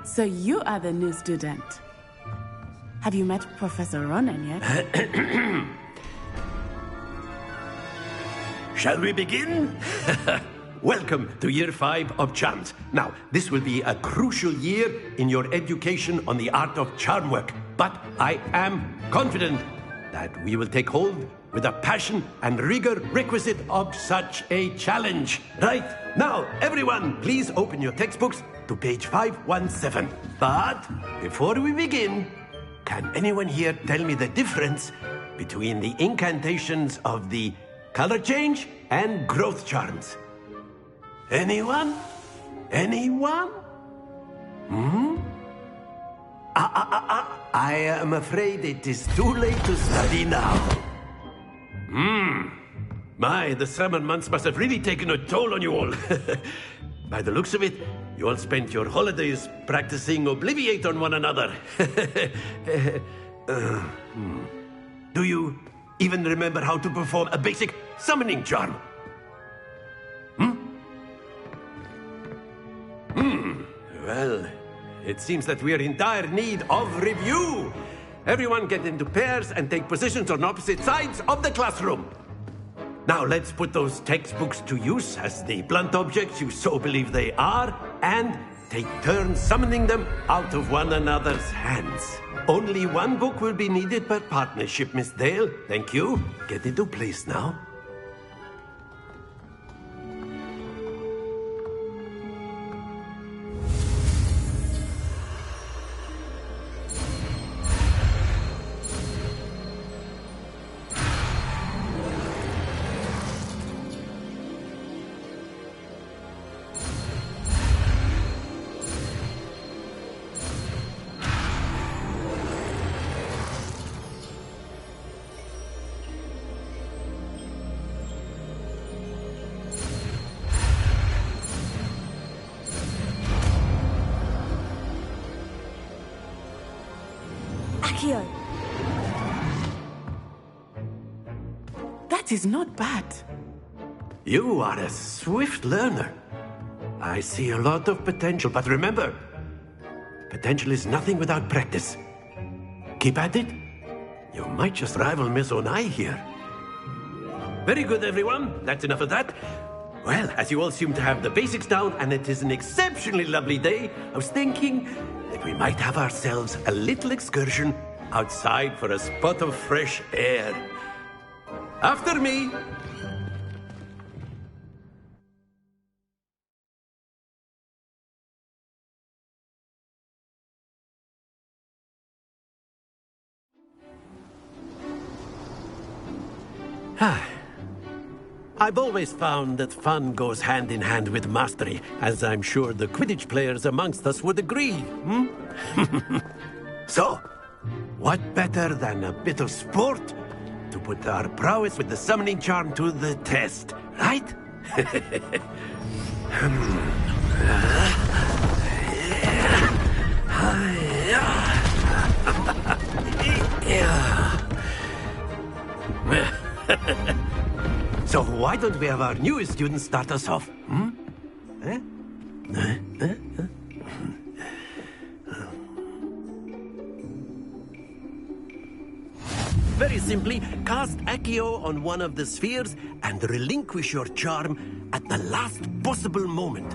So you are the new student. Have you met Professor Ronan yet? Shall we begin? Welcome to Year 5 of Charms. Now, this will be a crucial year in your education on the art of charm work. But I am confident that we will take hold with the passion and rigor requisite of such a challenge. Right, now, everyone, please open your textbooks to page 517. But before we begin, can anyone here tell me the difference between the incantations of the color change and growth charms? Anyone? Anyone? I am afraid it is too late to study now. My, the summer months must have really taken a toll on you all. By the looks of it, you all spent your holidays practicing Obliviate on one another. Do you even remember how to perform a basic summoning charm? Well, it seems that we are in dire need of review. Everyone get into pairs and take positions on opposite sides of the classroom. Now let's put those textbooks to use as the blunt objects you so believe they are, and take turns summoning them out of one another's hands. Only one book will be needed per partnership, Miss Dale. Thank you. Get into place now. That is not bad. You are a swift learner. I see a lot of potential, but remember, potential is nothing without practice. Keep at it. You might just rival Miss Onai here. Very good, everyone. That's enough of that. Well, as you all seem to have the basics down, and it is an exceptionally lovely day, I was thinking that we might have ourselves a little excursion outside for a spot of fresh air. After me. I've always found that fun goes hand in hand with mastery, as I'm sure the Quidditch players amongst us would agree, So, what better than a bit of sport to put our prowess with the summoning charm to the test, right? So why don't we have our newest student start us off? Very simply, cast Accio on one of the spheres and relinquish your charm at the last possible moment.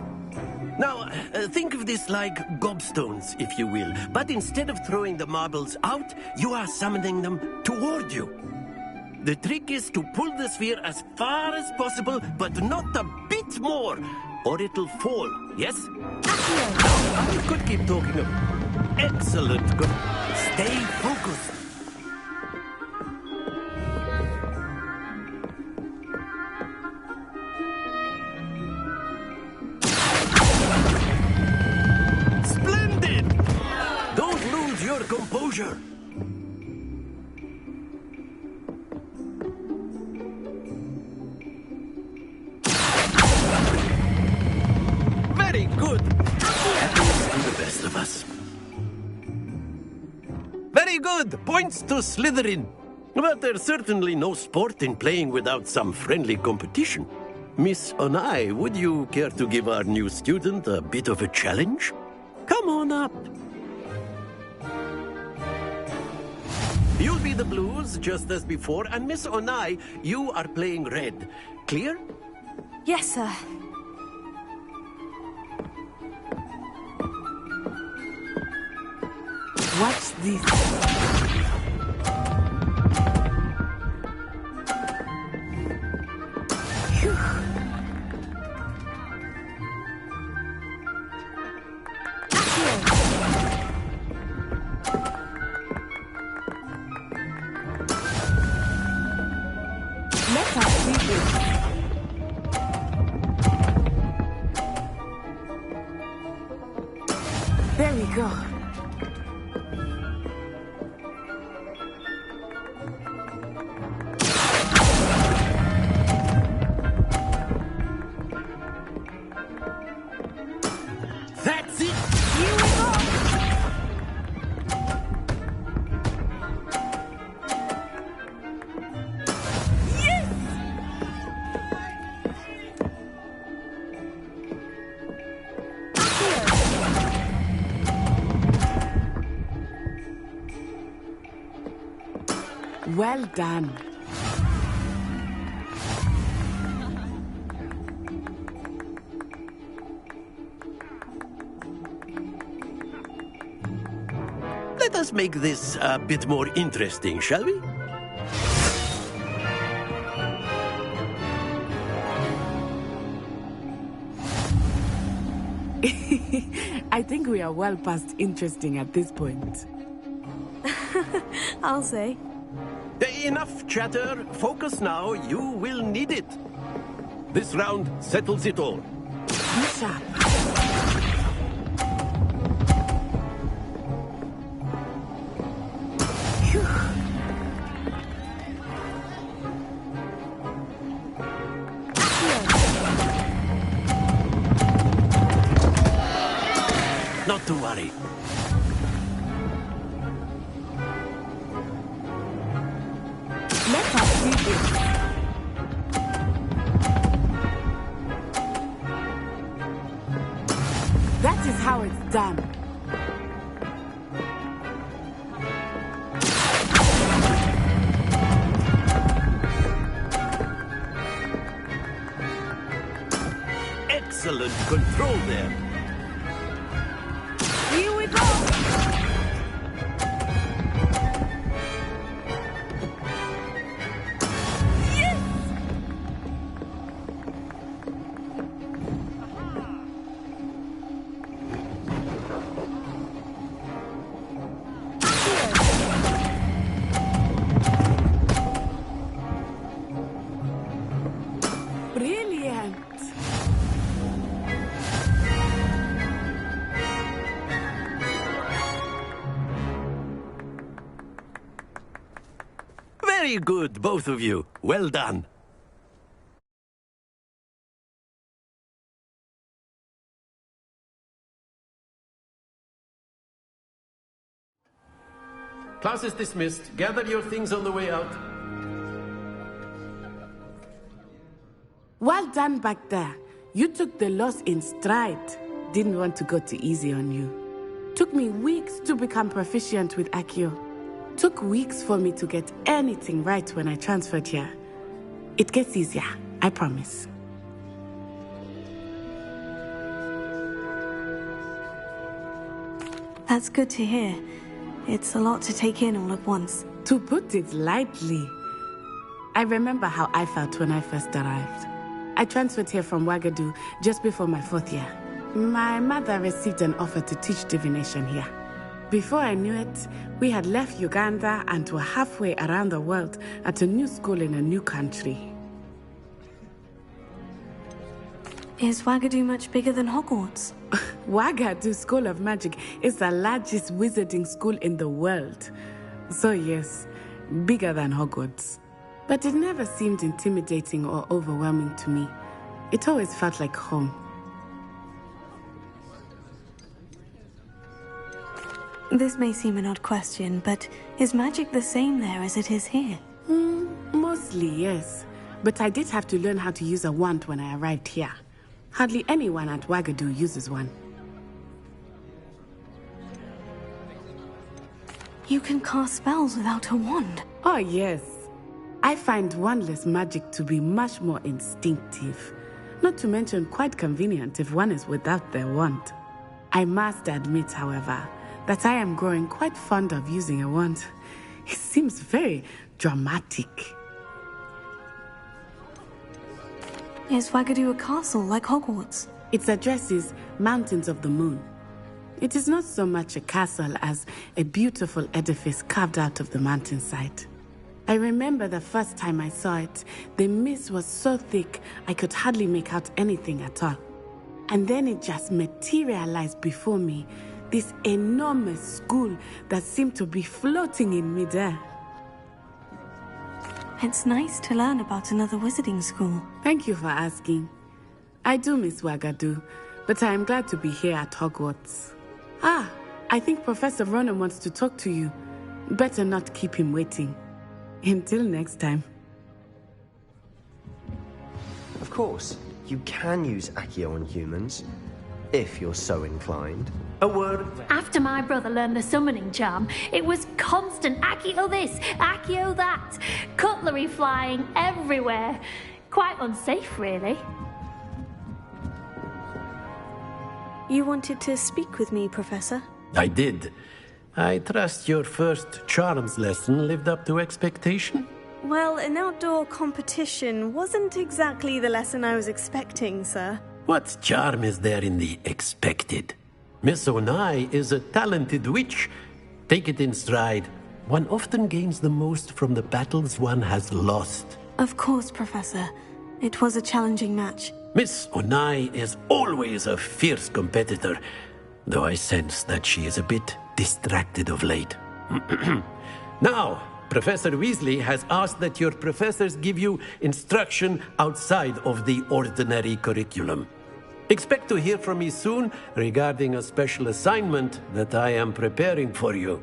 Now, think of this like gobstones, if you will, but instead of throwing the marbles out, you are summoning them toward you. The trick is to pull the sphere as far as possible, but not a bit more, or it'll fall, yes? Now, I could keep talking. Excellent. Good. Stay focused. Splendid! Don't lose your composure. Very good. Happens to the best of us. Very good. Points to Slytherin. But there's certainly no sport in playing without some friendly competition. Miss Onai, would you care to give our new student a bit of a challenge? Come on up. You'll be the blues, just as before, and Miss Onai, you are playing red. Clear? Yes, sir. Watch this. Let us see this. There we go. That's it! Here we go! Yes! Well done. Let us make this a bit more interesting, shall we? I think we are well past interesting at this point. I'll say. Enough chatter. Focus now. You will need it. This round settles it all. Be sharp. Not to worry. Let us see this. That is how it's done. excellent control there. Here we go! Brilliant! Very good, both of you. Well done. Class is dismissed. Gather your things on the way out. Well done back there. You took the loss in stride. Didn't want to go too easy on you. Took me weeks to become proficient with Accio. Took weeks for me to get anything right when I transferred here. It gets easier, I promise. That's good to hear. It's a lot to take in all at once. To put it lightly, I remember how I felt when I first arrived. I transferred here from Wagadu just before my 4th year. My mother received an offer to teach divination here. Before I knew it, we had left Uganda and were halfway around the world at a new school in a new country. Is Wagadu much bigger than Hogwarts? Wagadu School of Magic is the largest wizarding school in the world. So yes, bigger than Hogwarts. But it never seemed intimidating or overwhelming to me. It always felt like home. This may seem an odd question, but is magic the same there as it is here? Mostly, yes. But I did have to learn how to use a wand when I arrived here. Hardly anyone at Wagadu uses one. You can cast spells without a wand? Oh, yes. I find wandless magic to be much more instinctive. Not to mention quite convenient if one is without their wand. I must admit, however, that I am growing quite fond of using a wand. It seems very dramatic. Is Wagadu a castle like Hogwarts? Its address is Mountains of the Moon. It is not so much a castle as a beautiful edifice carved out of the mountainside. I remember the first time I saw it, the mist was so thick I could hardly make out anything at all. And then it just materialized before me, this enormous school that seemed to be floating in midair. It's nice to learn about another wizarding school. Thank you for asking. I do miss Wagadu, but I am glad to be here at Hogwarts. I think Professor Ronan wants to talk to you. Better not keep him waiting. Until next time. Of course, you can use Accio on humans, if you're so inclined. A word. After my brother learned the summoning charm, it was constant Accio this, Accio that. Cutlery flying everywhere. Quite unsafe, really. You wanted to speak with me, Professor? I did. I trust your first charms lesson lived up to expectation? Well, an outdoor competition wasn't exactly the lesson I was expecting, sir. What charm is there in the expected? Miss Onai is a talented witch. Take it in stride. One often gains the most from the battles one has lost. Of course, Professor. It was a challenging match. Miss Onai is always a fierce competitor, though I sense that she is a bit distracted of late. Now, Professor Weasley has asked that your professors give you instruction outside of the ordinary curriculum. Expect to hear from me soon regarding a special assignment that I am preparing for you.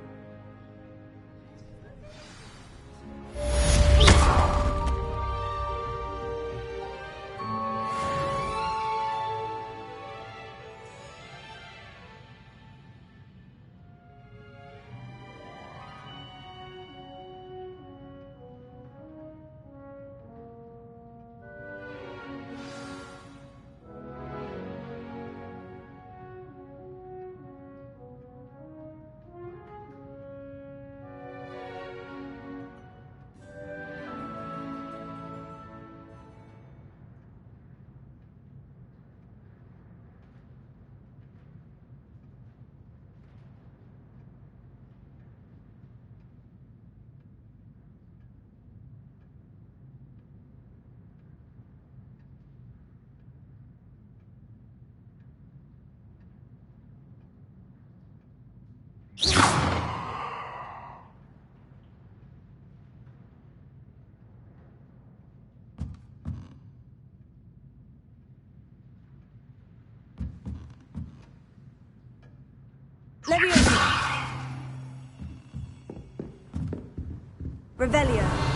Revelio.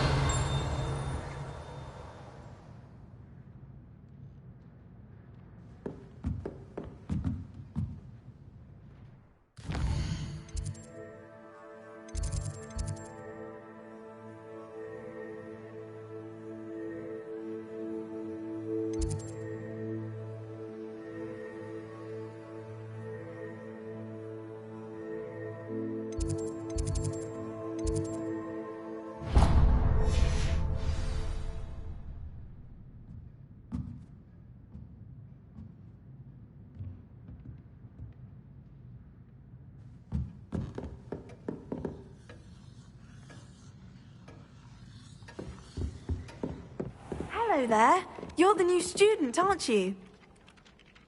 Hello there. You're the new student, aren't you?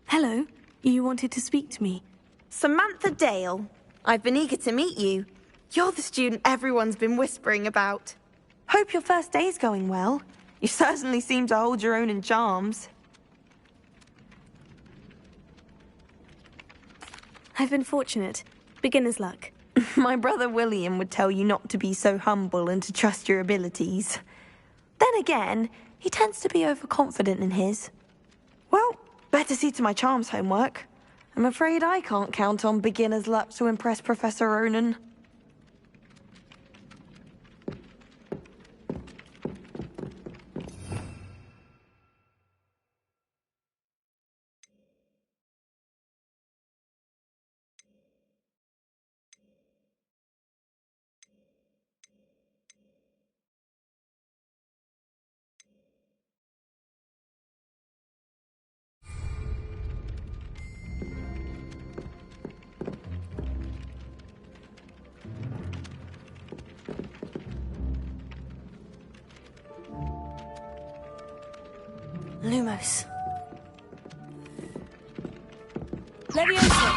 Hello. You wanted to speak to me? Samantha Dale. I've been eager to meet you. You're the student everyone's been whispering about. Hope your first day's going well. You certainly seem to hold your own in charms. I've been fortunate. Beginner's luck. My brother William would tell you not to be so humble and to trust your abilities. Then again, he tends to be overconfident in his. Well, better see to my charms homework. I'm afraid I can't count on beginner's luck to impress Professor Ronan. Lumos. Leviosa!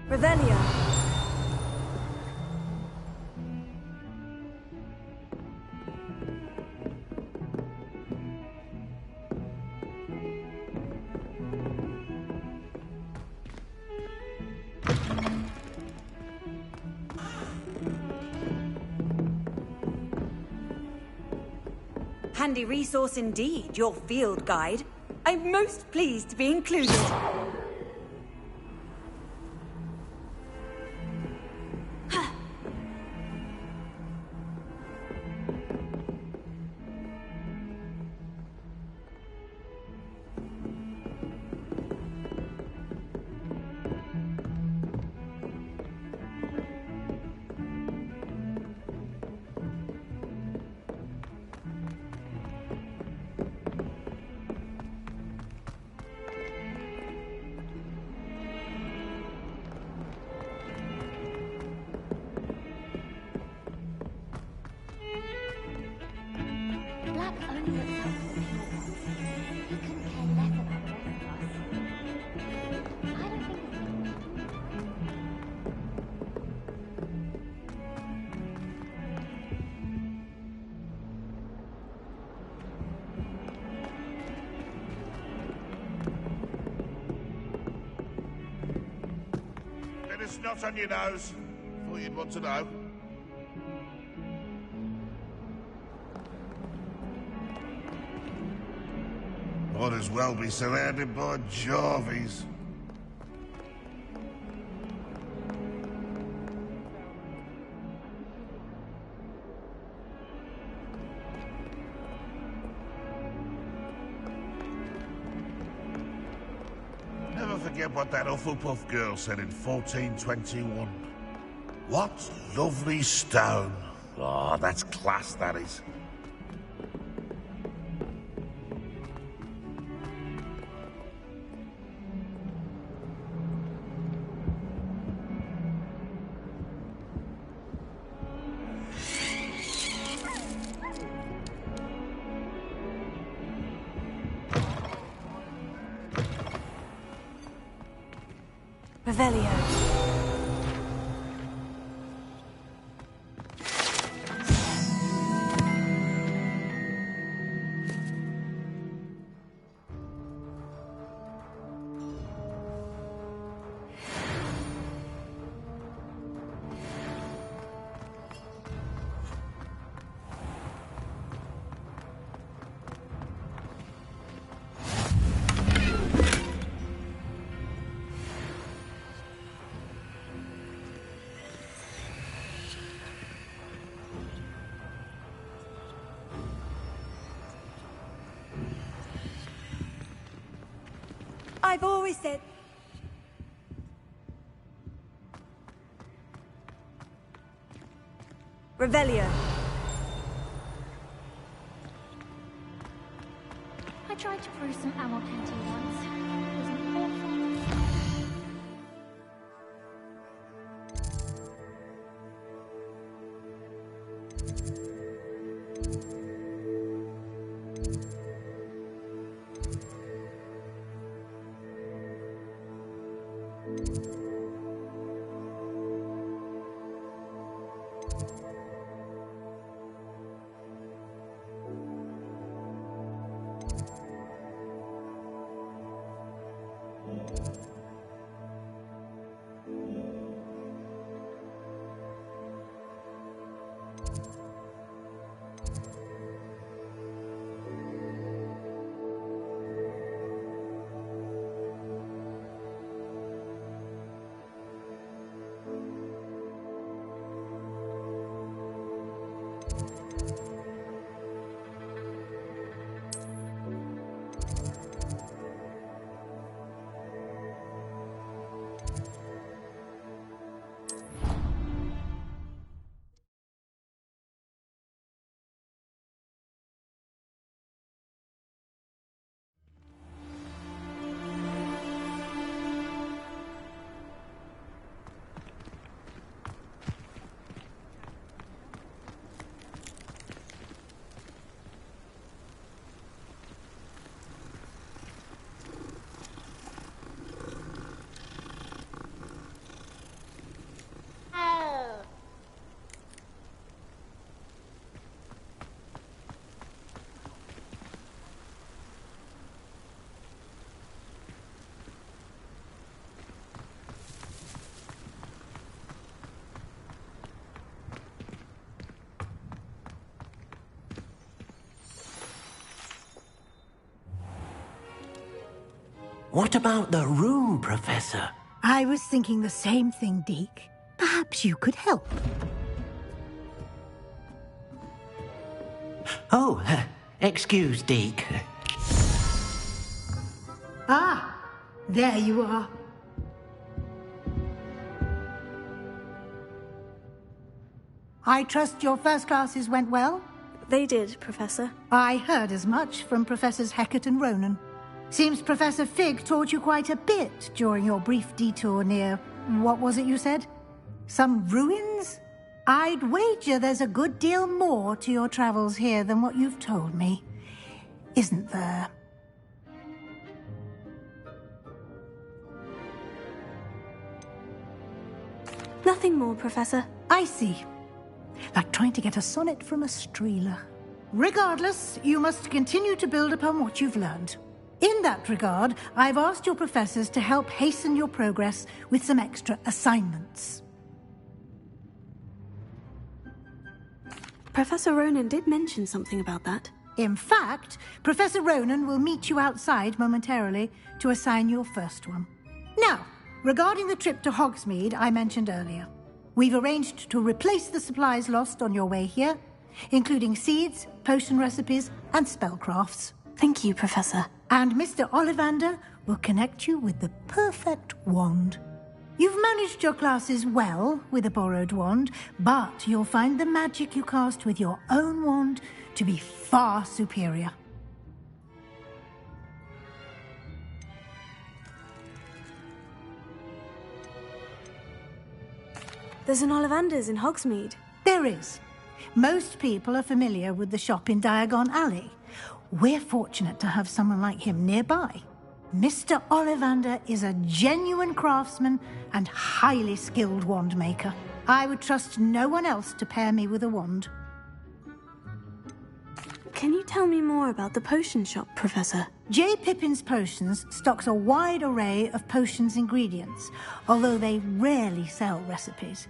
Revelio. Handy resource indeed, your field guide. I'm most pleased to be included. Black only looks out for the pure ones. He couldn't care less about the rest of us. I don't think Bit of snot on your nose. Thought you'd want to know. Might as well be surrounded by Jarvies. Never forget what that Hufflepuff girl said in 1421. What lovely stone. Oh, that's class, that is. Revelio. I've always said... Revelio. I tried to brew some Amalcanti once. It was an awful... What about the room, Professor? I was thinking the same thing, Deke. Perhaps you could help. Oh, excuse, Deke. Ah, there you are. I trust your first classes went well? They did, Professor. I heard as much from Professors Hecat and Ronan. Seems Professor Fig taught you quite a bit during your brief detour near... what was it you said? Some ruins? I'd wager there's a good deal more to your travels here than what you've told me. Isn't there? Nothing more, Professor. I see. Like trying to get a sonnet from a streeler. Regardless, you must continue to build upon what you've learned. In that regard, I've asked your professors to help hasten your progress with some extra assignments. Professor Ronan did mention something about that. In fact, Professor Ronan will meet you outside momentarily to assign your first one. Now, regarding the trip to Hogsmeade I mentioned earlier, we've arranged to replace the supplies lost on your way here, including seeds, potion recipes, and spellcrafts. Thank you, Professor. And Mr. Ollivander will connect you with the perfect wand. You've managed your classes well with a borrowed wand, but you'll find the magic you cast with your own wand to be far superior. There's an Ollivander's in Hogsmeade. There is. Most people are familiar with the shop in Diagon Alley. We're fortunate to have someone like him nearby. Mr. Ollivander is a genuine craftsman and highly skilled wand maker. I would trust no one else to pair me with a wand. Can you tell me more about the potion shop, Professor? J. Pippin's Potions stocks a wide array of potions ingredients, although they rarely sell recipes.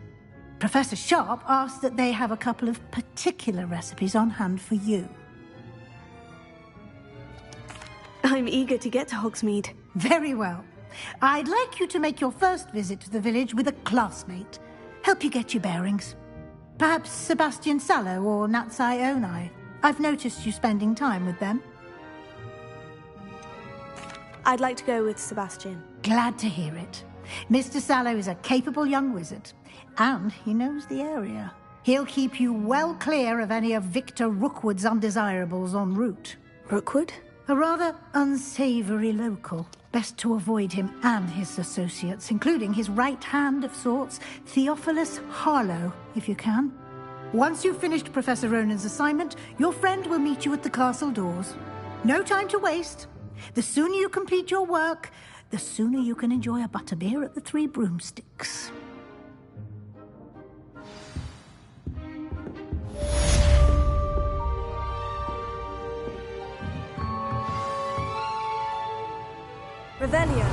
Professor Sharp asked that they have a couple of particular recipes on hand for you. I'm eager to get to Hogsmeade. Very well. I'd like you to make your first visit to the village with a classmate. Help you get your bearings. Perhaps Sebastian Sallow or Natsai Onai. I've noticed you spending time with them. I'd like to go with Sebastian. Glad to hear it. Mr. Sallow is a capable young wizard, and he knows the area. He'll keep you well clear of any of Victor Rookwood's undesirables en route. Rookwood? A rather unsavory local. Best to avoid him and his associates, including his right hand of sorts, Theophilus Harlow, if you can. Once you've finished Professor Ronan's assignment, your friend will meet you at the castle doors. No time to waste. The sooner you complete your work, the sooner you can enjoy a butterbeer at the Three Broomsticks. Revelio.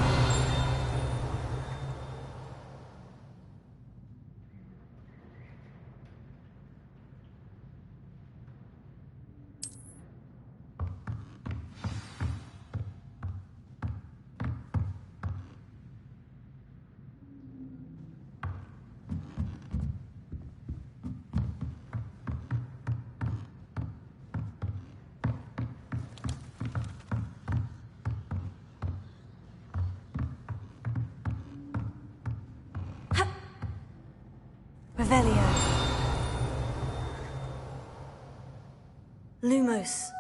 Revelio. Lumos.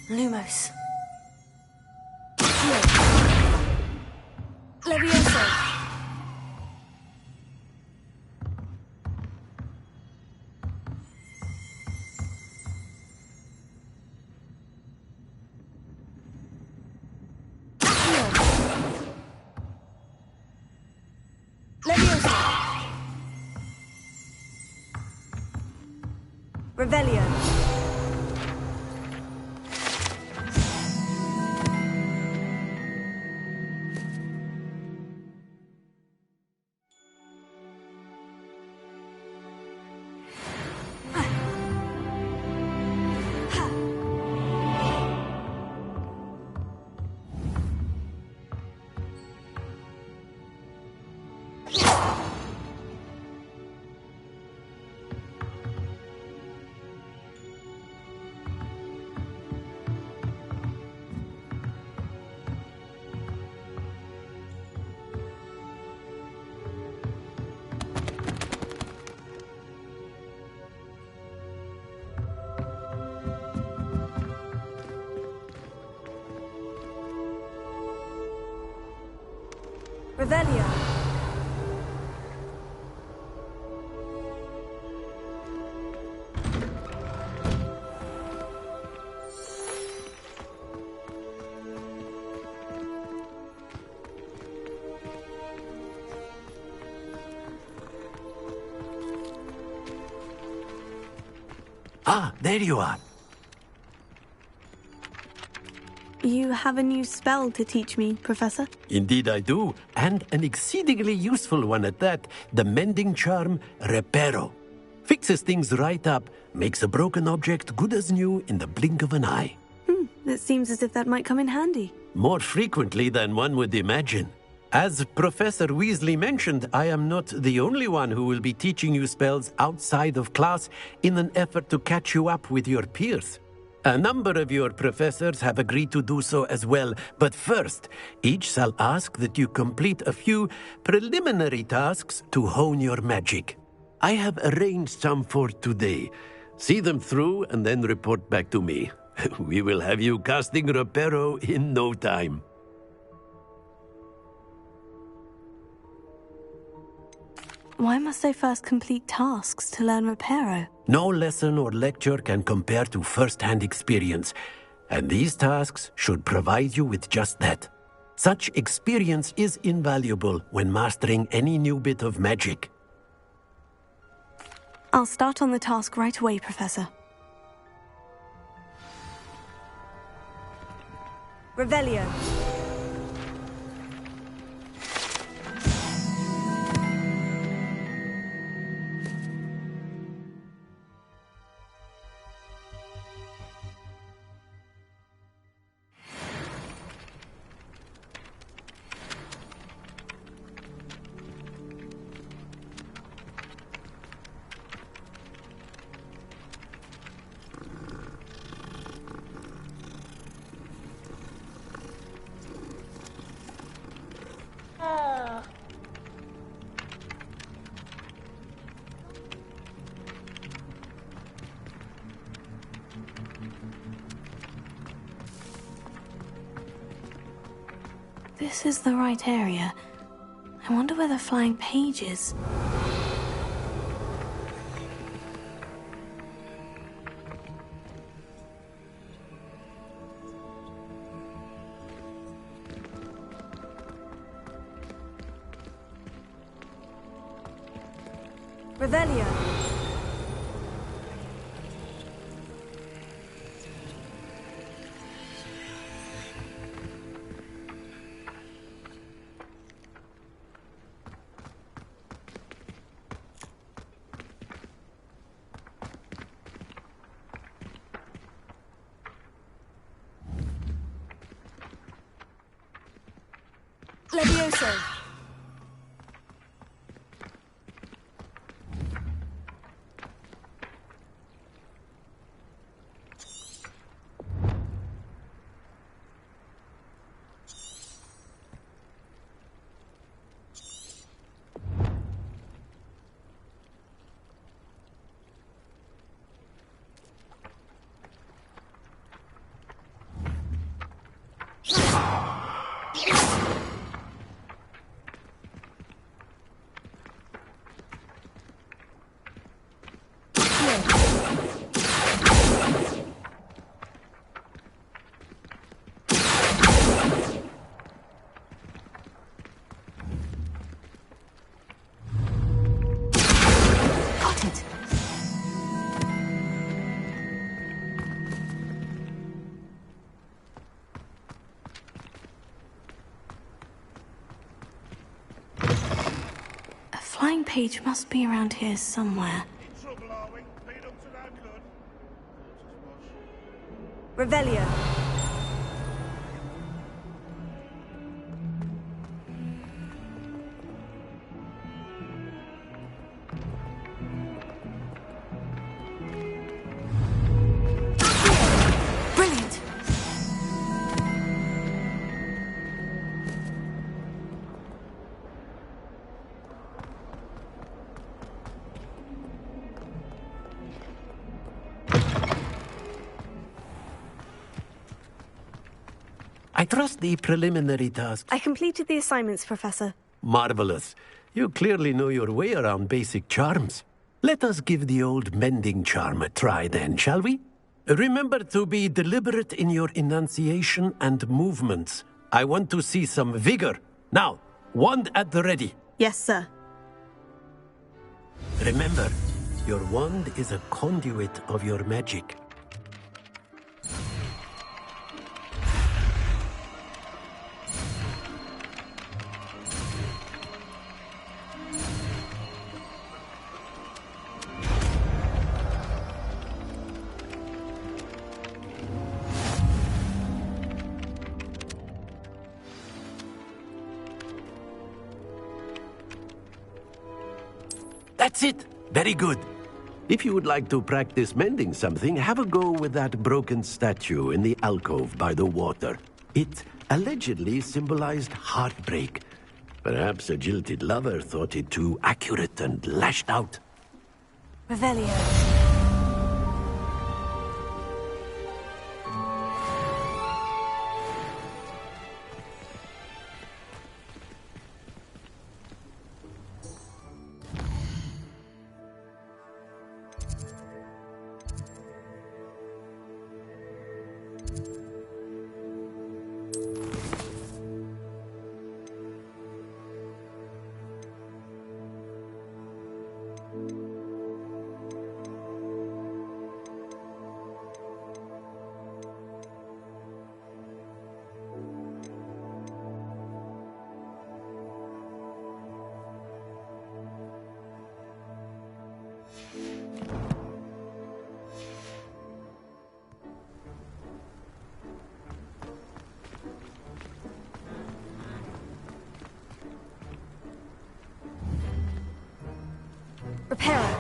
Lumos. Levioso. Levioso. Revelio. Revelio. Ah, there you are. You have a new spell to teach me, Professor? Indeed I do, and an exceedingly useful one at that. The mending charm, Reparo. Fixes things right up, makes a broken object good as new in the blink of an eye. It seems as if that might come in handy. More frequently than one would imagine. As Professor Weasley mentioned, I am not the only one who will be teaching you spells outside of class in an effort to catch you up with your peers. A number of your professors have agreed to do so as well, but first, each shall ask that you complete a few preliminary tasks to hone your magic. I have arranged some for today. See them through and then report back to me. We will have you casting Reparo in no time. Why must I first complete tasks to learn Reparo? No lesson or lecture can compare to first-hand experience, and these tasks should provide you with just that. Such experience is invaluable when mastering any new bit of magic. I'll start on the task right away, Professor. Revelio. this is the right area. I wonder where the flying page is. Revelio. Levioso. Flying page must be around here somewhere. Revelio. Brilliant. I trust the preliminary task. I completed the assignments, Professor. Marvelous. You clearly know your way around basic charms. Let us give the old mending charm a try then, shall we? Remember to be deliberate in your enunciation and movements. I want to see some vigor. Now, wand at the ready. Yes, sir. Remember, your wand is a conduit of your magic. That's it! Very good. If you would like to practice mending something, have a go with that broken statue in the alcove by the water. It allegedly symbolized heartbreak. Perhaps a jilted lover thought it too accurate and lashed out. Revelio. Repairer.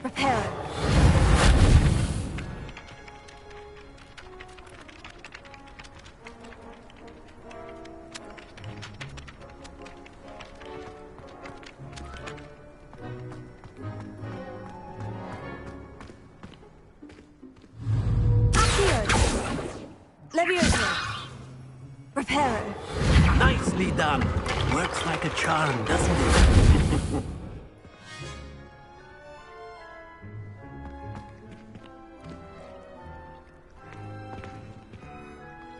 Repairer. Reparo. Nicely done. Works like a charm, doesn't it?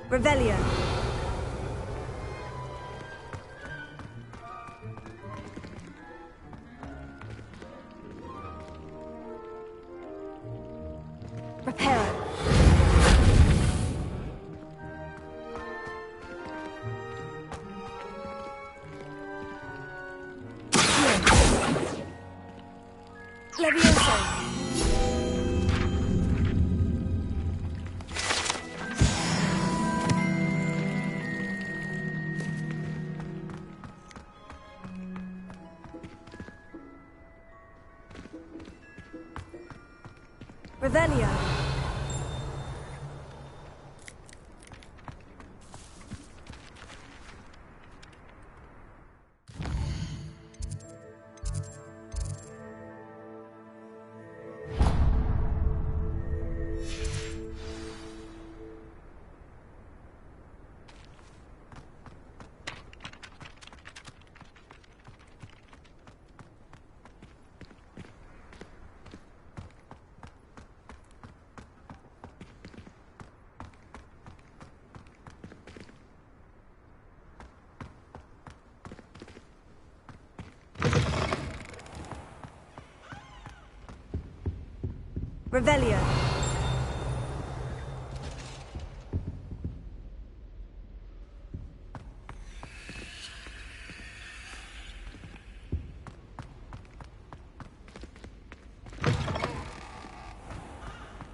Revelio. Reparo. Levioso. Revelio. Revelio.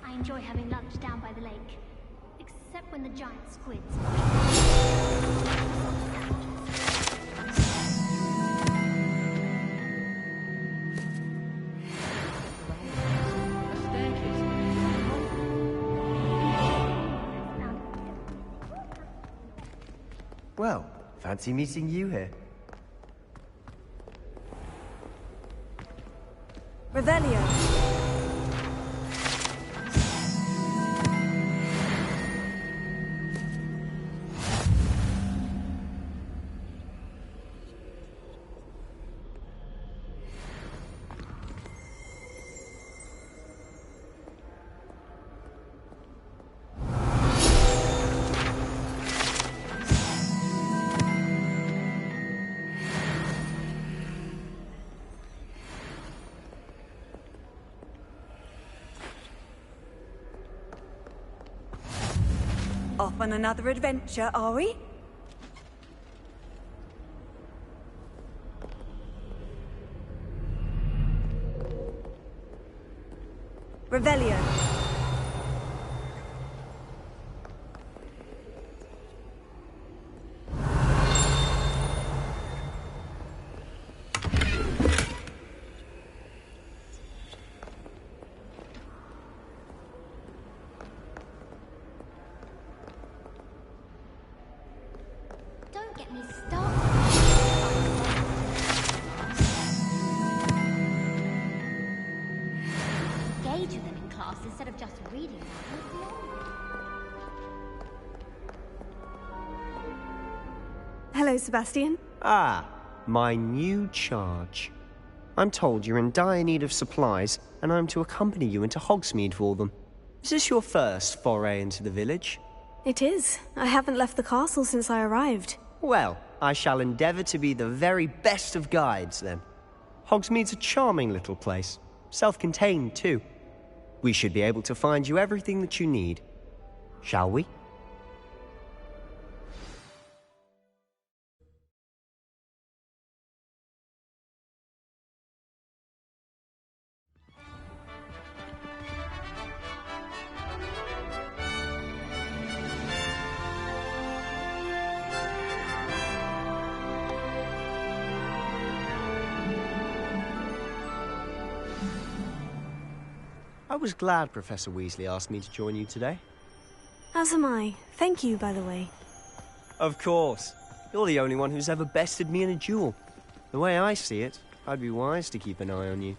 I enjoy having lunch down by the lake. Except when the giant squids. Well, fancy meeting you here. Revelio. Off on another adventure, are we? Revelio. Don't get me started. Engage with them in class instead of just reading about them. Hello, Sebastian. Ah, my new charge. I'm told you're in dire need of supplies, and I'm to accompany you into Hogsmeade for them. Is this your first foray into the village? It is. I haven't left the castle since I arrived. Well, I shall endeavour to be the very best of guides, then. Hogsmeade's a charming little place. Self-contained, too. We should be able to find you everything that you need. Shall we? I was glad Professor Weasley asked me to join you today. As am I. Thank you, by the way. Of course. You're the only one who's ever bested me in a duel. The way I see it, I'd be wise to keep an eye on you.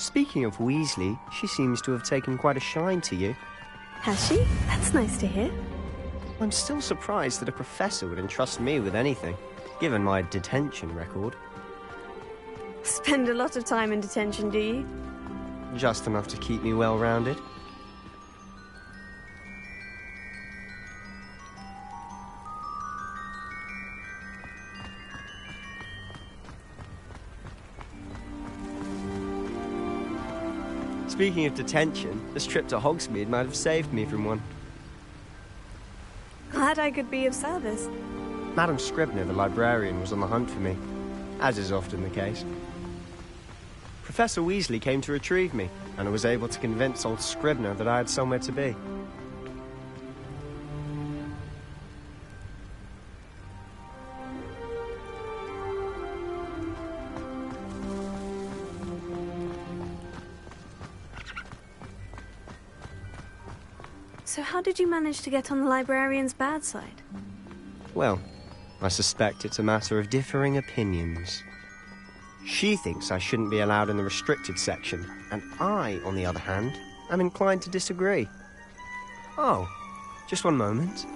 Speaking of Weasley, she seems to have taken quite a shine to you. Has she? That's nice to hear. I'm still surprised that a professor would entrust me with anything, given my detention record. Spend a lot of time in detention, do you? Just enough to keep me well-rounded. Speaking of detention, this trip to Hogsmeade might have saved me from one. Glad I could be of service. Madam Scribner, the librarian, was on the hunt for me, as is often the case. Professor Weasley came to retrieve me, and I was able to convince old Scribner that I had somewhere to be. So how did you manage to get on the librarian's bad side? Well, I suspect it's a matter of differing opinions. She thinks I shouldn't be allowed in the restricted section, and I, on the other hand, am inclined to disagree. Oh, just one moment.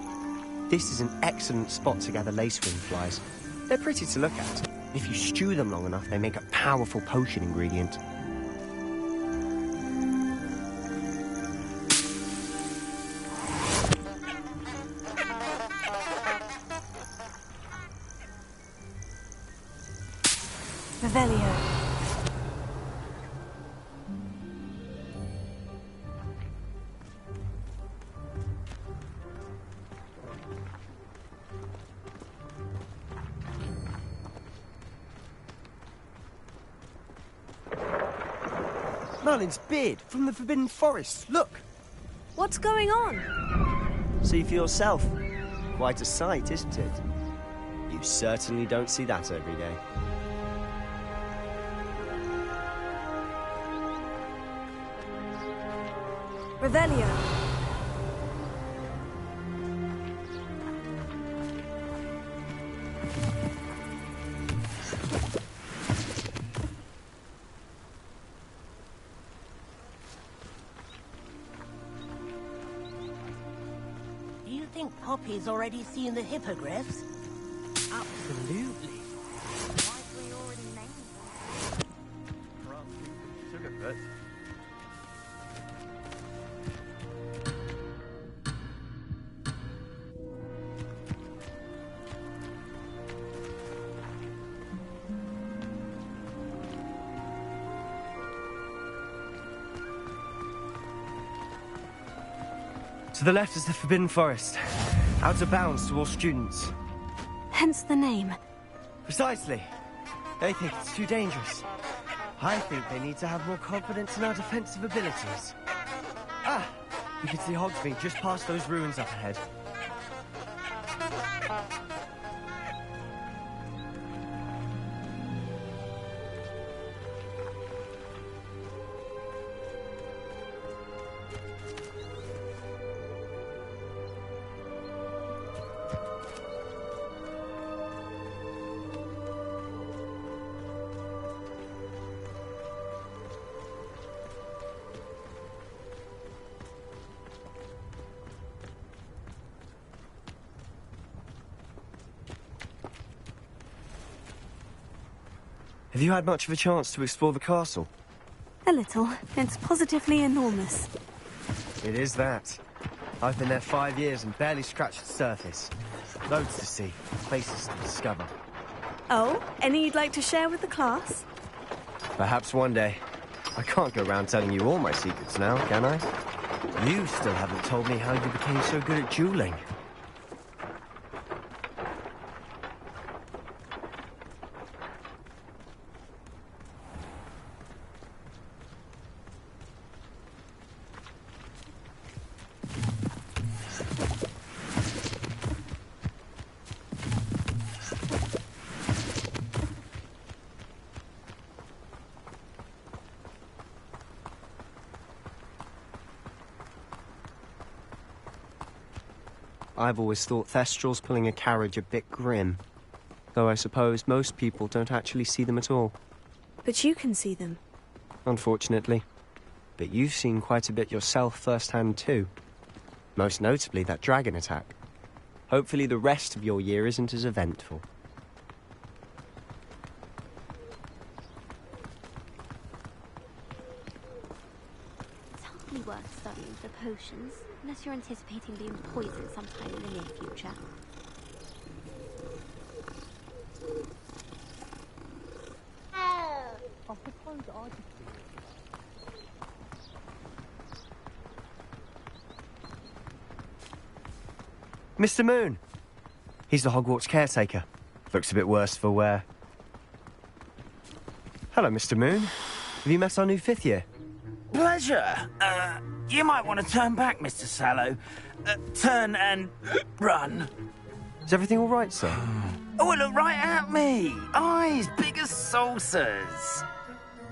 This is an excellent spot to gather lacewing flies. They're pretty to look at. If you stew them long enough, they make a powerful potion ingredient. Revelio. Merlin's beard from the Forbidden Forest. Look! What's going on? See for yourself. Quite a sight, isn't it? You certainly don't see that every day. Revelio. Do you think Poppy's already seen the hippogriffs? Absolutely. To the left is the Forbidden Forest. Out of bounds to all students. Hence the name. Precisely. They think it's too dangerous. I think they need to have more confidence in our defensive abilities. Ah! You can see Hogsmeade just past those ruins up ahead. Have you had much of a chance to explore the castle? A little. It's positively enormous. It is that. I've been there 5 years and barely scratched the surface. Loads to see, places to discover. Oh, any you'd like to share with the class? Perhaps one day. I can't go around telling you all my secrets now, can I? You still haven't told me how you became so good at dueling. I've always thought Thestrals pulling a carriage a bit grim. Though I suppose most people don't actually see them at all. But you can see them. unfortunately. But you've seen quite a bit yourself firsthand too. Most notably that dragon attack. Hopefully the rest of your year isn't as eventful. It's hardly worth studying for potions, unless you're anticipating being poisoned sometime in the near future. Mr. Moon! He's the Hogwarts caretaker. Looks a bit worse for wear. Hello, Mr. Moon. Have you met our new 5th year? Pleasure. You might want to turn back, Mr. Sallow. Turn and run. Is everything all right, sir? Oh, look right at me. Eyes big as saucers.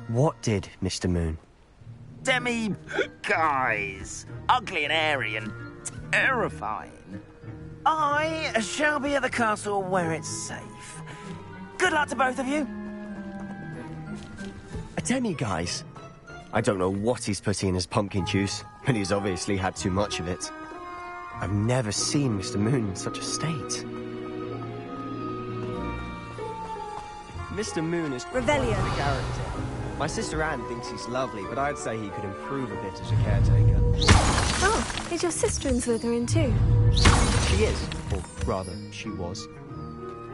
What did, Mr. Moon? Guys. Ugly and hairy and terrifying. I shall be at the castle where it's safe. Good luck to both of you. A demi-guise? I don't know what he's putting in his pumpkin juice, but he's obviously had too much of it. I've never seen Mr. Moon in such a state. Mr. Moon is quite Revelio. the character. My sister Anne thinks he's lovely, but I'd say he could improve a bit as a caretaker. Oh, is your sister in Slytherin too? She is, or rather, she was.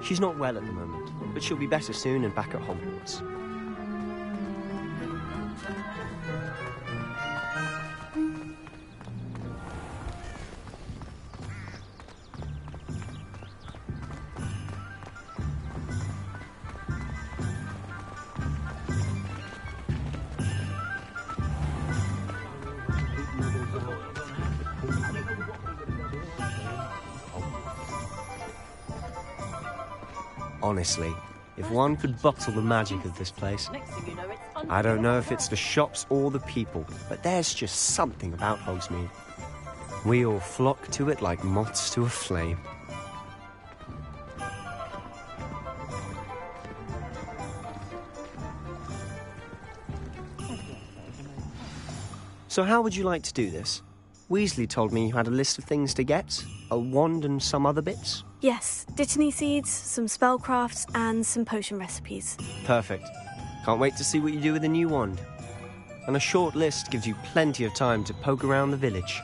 She's not well at the moment, but she'll be better soon and back at Hogwarts. Honestly, if one could bottle the magic of this place. I don't know if it's the shops or the people, but there's just something about Hogsmeade. We all flock to it like moths to a flame. So how would you like to do this? Weasley told me you had a list of things to get, a wand and some other bits. Yes, Dittany seeds, some spellcrafts, and some potion recipes. Perfect. Can't wait to see what you do with the new wand. And a short list gives you plenty of time to poke around the village.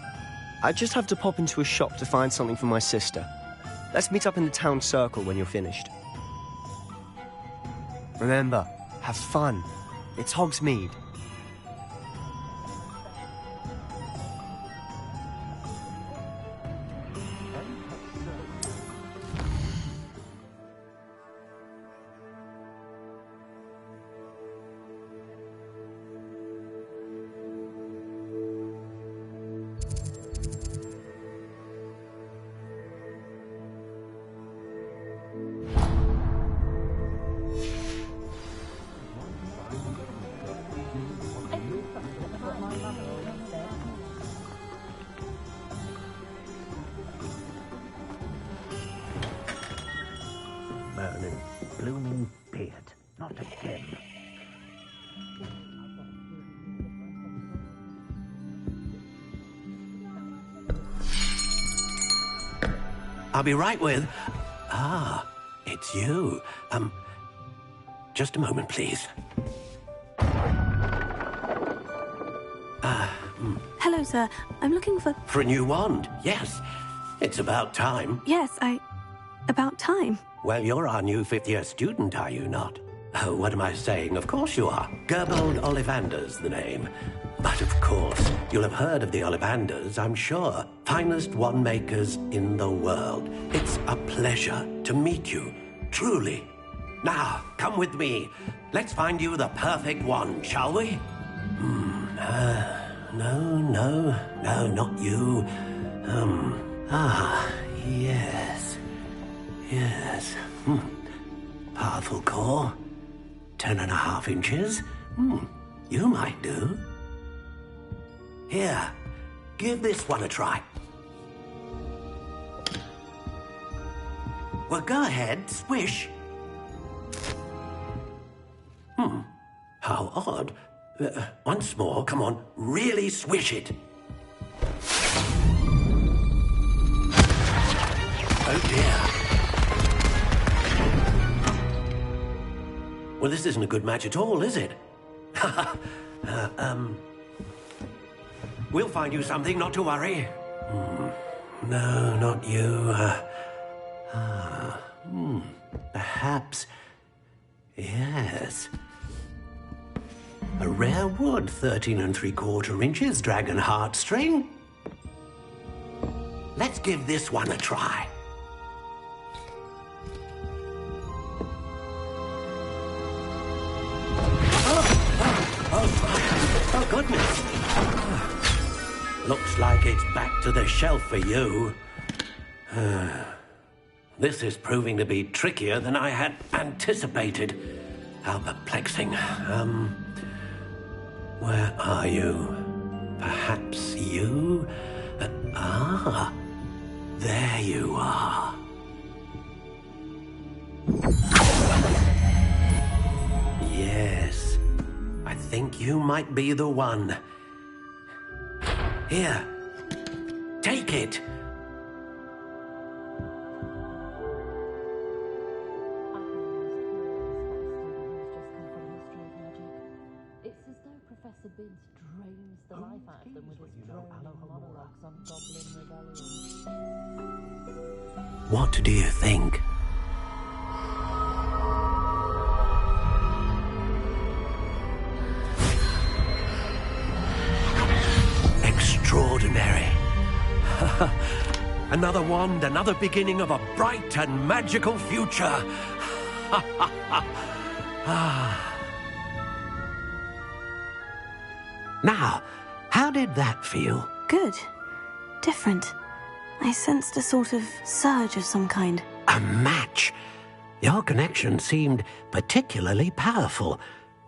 I just have to pop into a shop to find something for my sister. Let's meet up in the town circle when you're finished. Remember, have fun. It's Hogsmeade. Merlin, blooming beard, not again. I'll be right with... Ah, it's you. Just a moment, please. Hello, sir. I'm looking for... For a new wand, yes. It's about time. Yes, about time. Well, you're our new 5th-year student, are you not? Oh, what am I saying? Of course you are. Gerbold Ollivander's the name. But of course, you'll have heard of the Ollivanders, I'm sure. Finest wand makers in the world. It's a pleasure to meet you, truly. Now, come with me. Let's find you the perfect wand, shall we? No, not you. Yes. Powerful core. 10.5 inches. You might do. Here, give this one a try. Well, go ahead, swish. How odd. Once more, come on, really swish it. Oh dear. Well, this isn't a good match at all, is it? We'll find you something, not to worry. No, not you. Perhaps... Yes. A rare wood, 13 3/4 inches, dragon heartstring. Let's give this one a try. Oh, goodness. Looks like it's back to the shelf for you. This is proving to be trickier than I had anticipated. How perplexing. Where are you? Perhaps you? There you are. Yes. I think you might be the one. Here. Take it. It's as though Professor Binns drains the life out of them with his droning monologues on Goblin Rebellion. What do you think? Extraordinary. Another wand, another beginning of a bright and magical future. Now, how did that feel? Good. Different. I sensed a sort of surge of some kind. A match. Your connection seemed particularly powerful.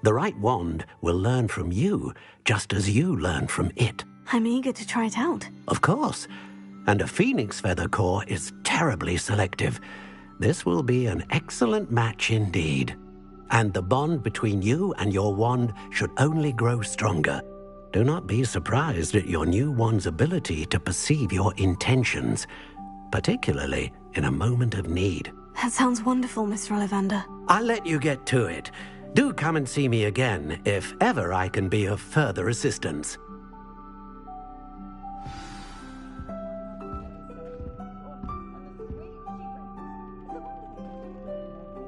The right wand will learn from you, just as you learn from it. I'm eager to try it out. Of course. And a phoenix feather core is terribly selective. This will be an excellent match indeed. And the bond between you and your wand should only grow stronger. Do not be surprised at your new wand's ability to perceive your intentions, particularly in a moment of need. That sounds wonderful, Mr. Ollivander. I'll let you get to it. Do come and see me again if ever I can be of further assistance.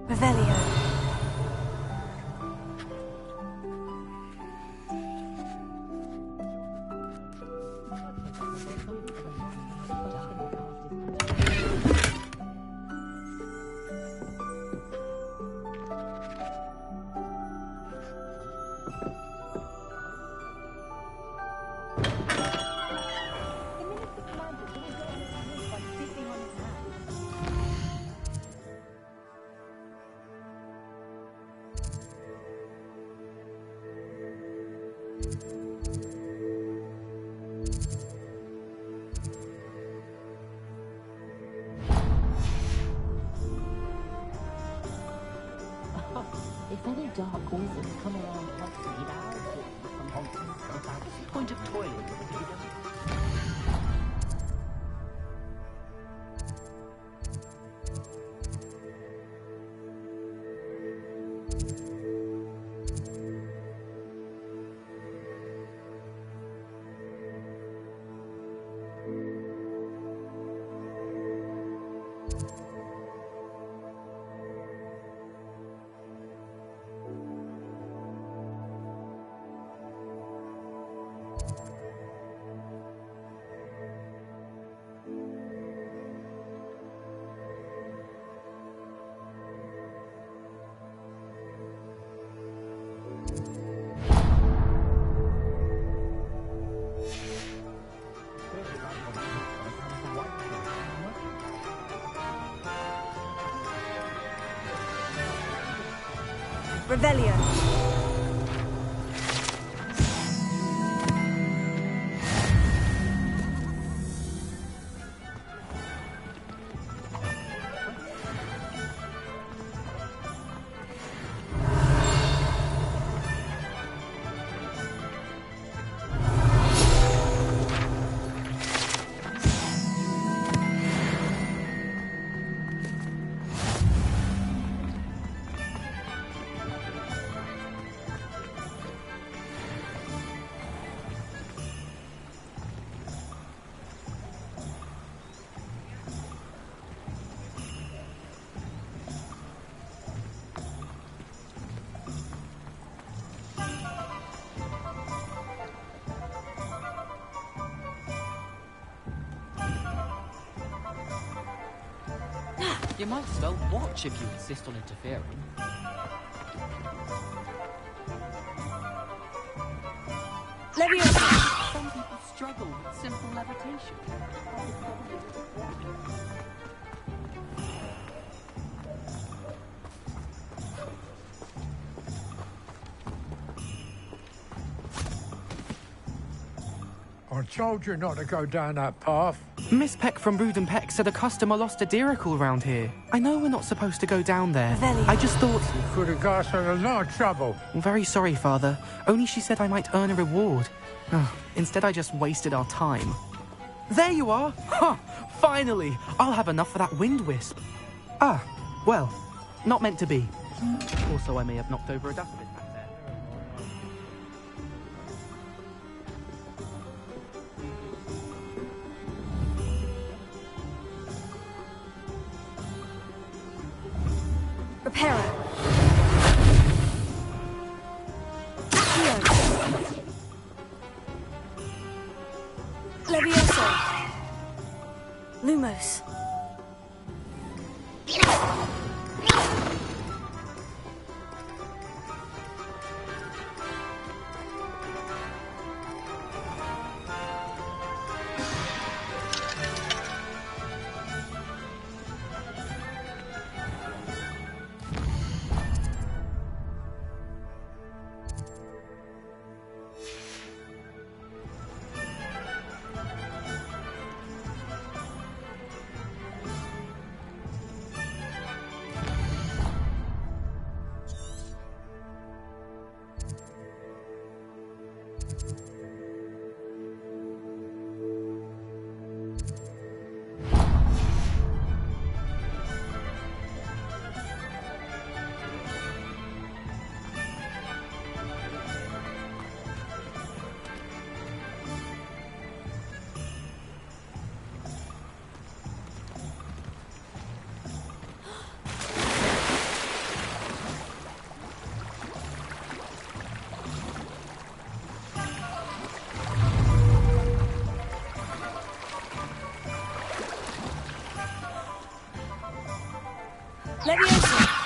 Revelio. If any dark wizards come around once a week, from Hogwarts, what's the point of toiling with the Revelio. You might as well watch if you insist on interfering. Leviosa! Some people struggle with simple levitation. I told you not to go down that path. Miss Peck from Brood and Peck said a customer lost a diricle round here. I know we're not supposed to go down there. I just thought... You could have got us in a lot of trouble. I'm very sorry, Father. Only she said I might earn a reward. Instead, I just wasted our time. There you are! Ha! Finally! I'll have enough for that wind wisp. Ah, well, not meant to be. Also, I may have knocked over a dustbin back there. Reparo. Levioso. Lumos. Leviosa.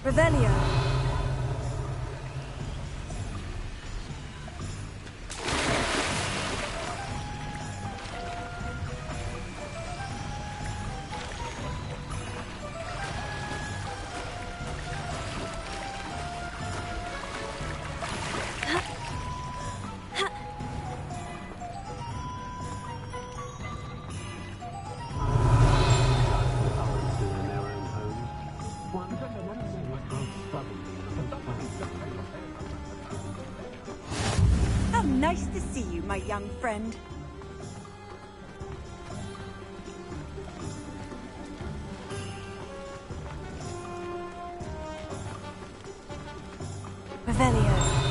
Revelio. How nice to see you, my young friend. Revelio.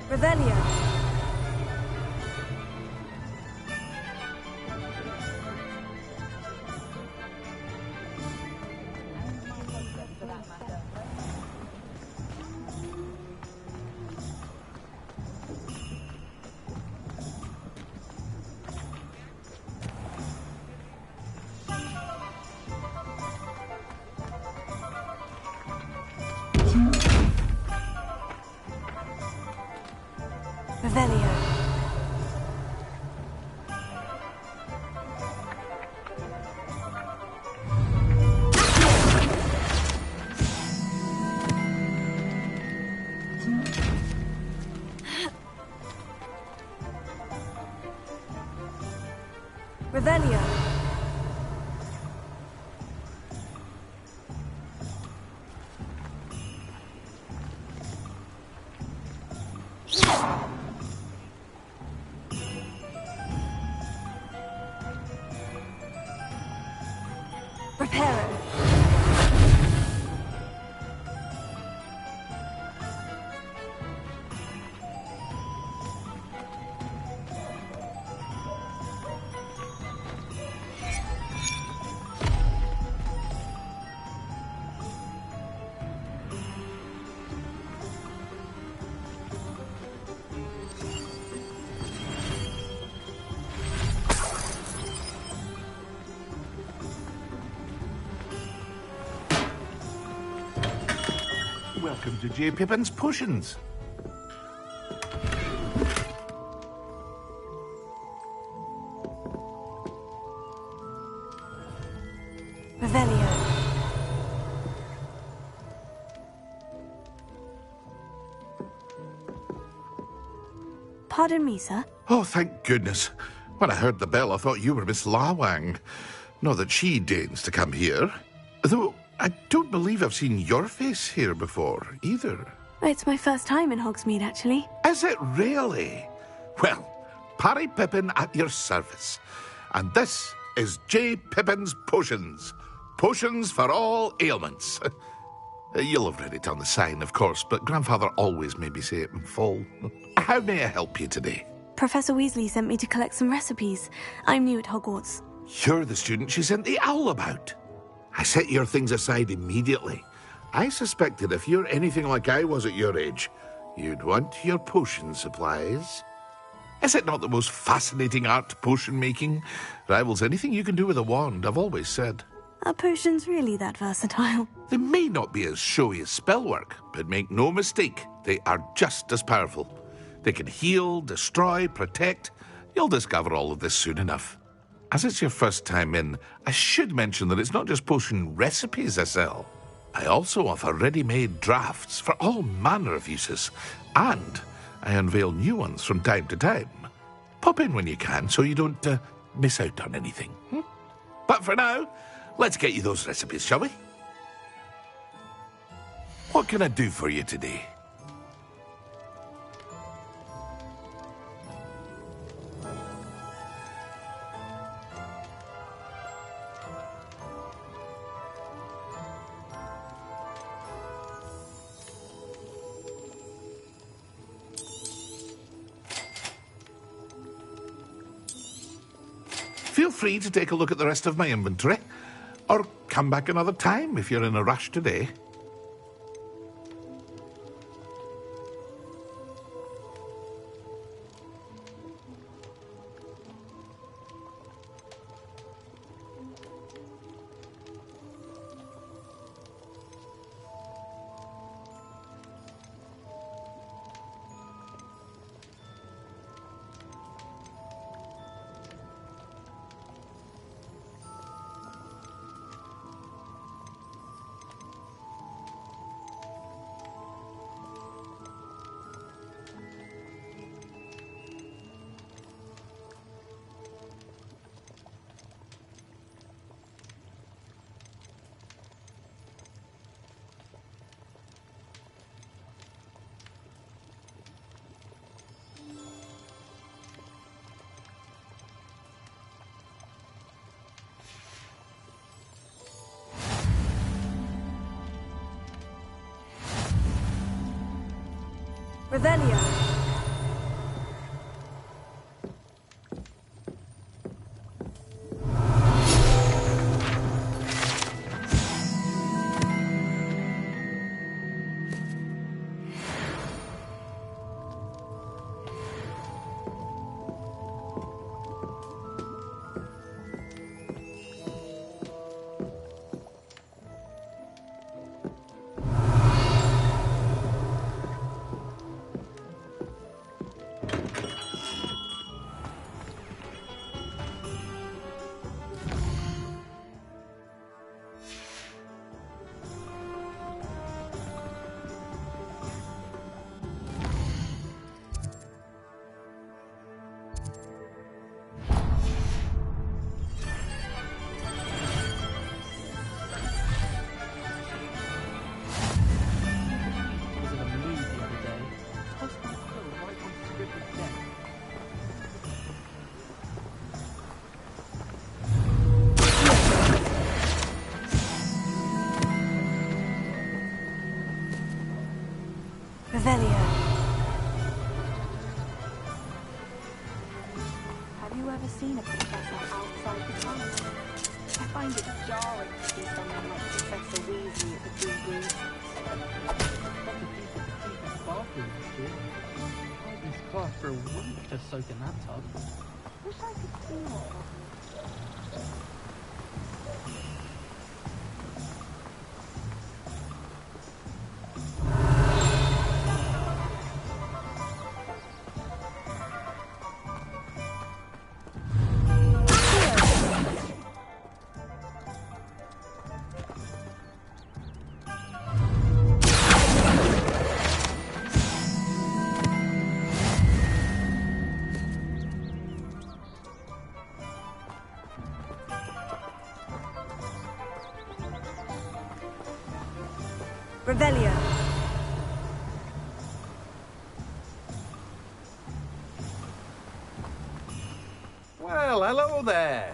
Revelio. Revelio. Revelio. Reparo. Welcome to J. Pippin's Potions. Revelio. Pardon me, sir. Oh, thank goodness. When I heard the bell, I thought you were Miss Lawang. Not that she deigns to come here. Though I don't believe I've seen your face here before, either. It's my first time in Hogsmeade, actually. Is it really? Well, Parry Pippin at your service. And this is J. Pippin's Potions. Potions for all ailments. You'll have read it on the sign, of course, but Grandfather always made me say it in full. How may I help you today? Professor Weasley sent me to collect some recipes. I'm new at Hogwarts. You're the student she sent the owl about. I set your things aside immediately. I suspected if you're anything like I was at your age, you'd want your potion supplies. Is it not the most fascinating art, potion making? Rivals anything you can do with a wand, I've always said. Are potions really that versatile? They may not be as showy as spellwork, but make no mistake, they are just as powerful. They can heal, destroy, protect. You'll discover all of this soon enough. As it's your first time in, I should mention that it's not just potion recipes I sell. I also offer ready-made drafts for all manner of uses, and I unveil new ones from time to time. Pop in when you can so you don't miss out on anything. But for now, let's get you those recipes, shall we? What can I do for you today? Feel free to take a look at the rest of my inventory, or come back another time if you're in a rush today. Revelio. Revelio. Have you ever seen a professor outside the class? I find it jarring to see someone like Professor Weasley at the Green Room. This class for a week to soak in that tub. Wish I could see more. Revelio. Well, hello there.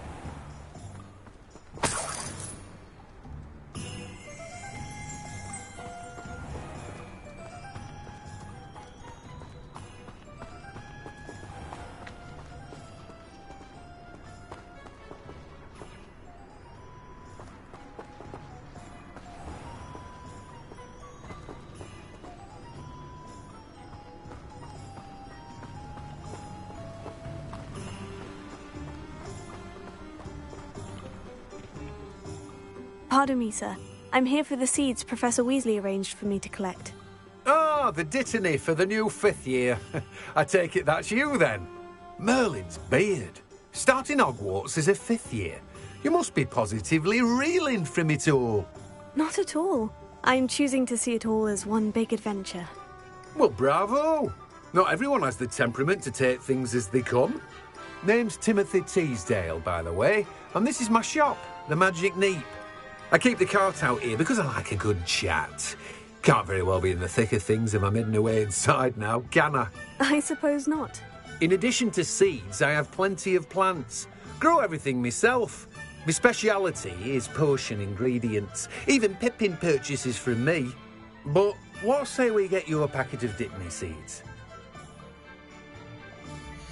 Pardon me, sir. I'm here for the seeds Professor Weasley arranged for me to collect. Ah, the dittany for the new 5th year. I take it that's you, then. Merlin's beard. Starting Hogwarts as a 5th year. You must be positively reeling from it all. Not at all. I'm choosing to see it all as one big adventure. Well, bravo. Not everyone has the temperament to take things as they come. Name's Timothy Teasdale, by the way, and this is my shop, the Magic Neep. I keep the cart out here because I like a good chat. Can't very well be in the thick of things if I'm hidden away inside now, can I? I suppose not. In addition to seeds, I have plenty of plants. Grow everything myself. My speciality is potion ingredients. Even Pippin purchases from me. But what say we get you a packet of Dittany seeds?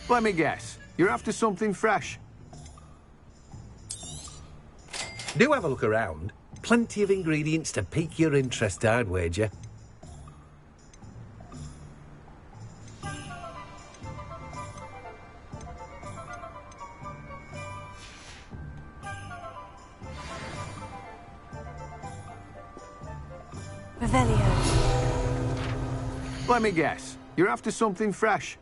Let me guess. You're after something fresh. Do have a look around. Plenty of ingredients to pique your interest, I'd wager. Revelio. Let me guess. You're after something fresh.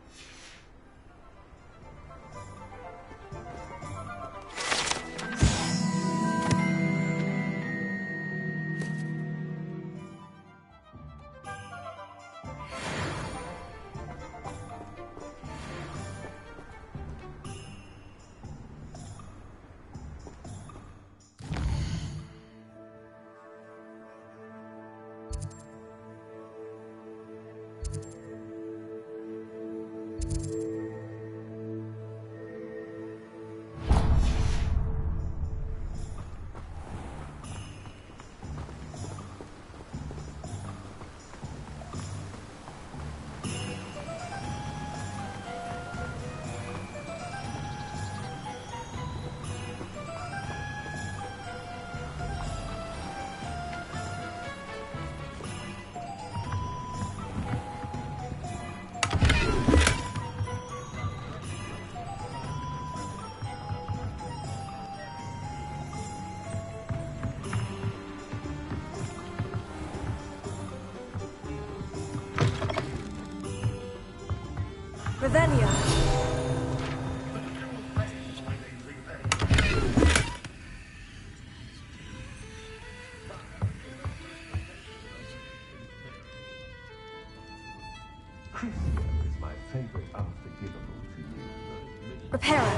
Revelio. Christmas is my favorite unforgivable to you. Reparo.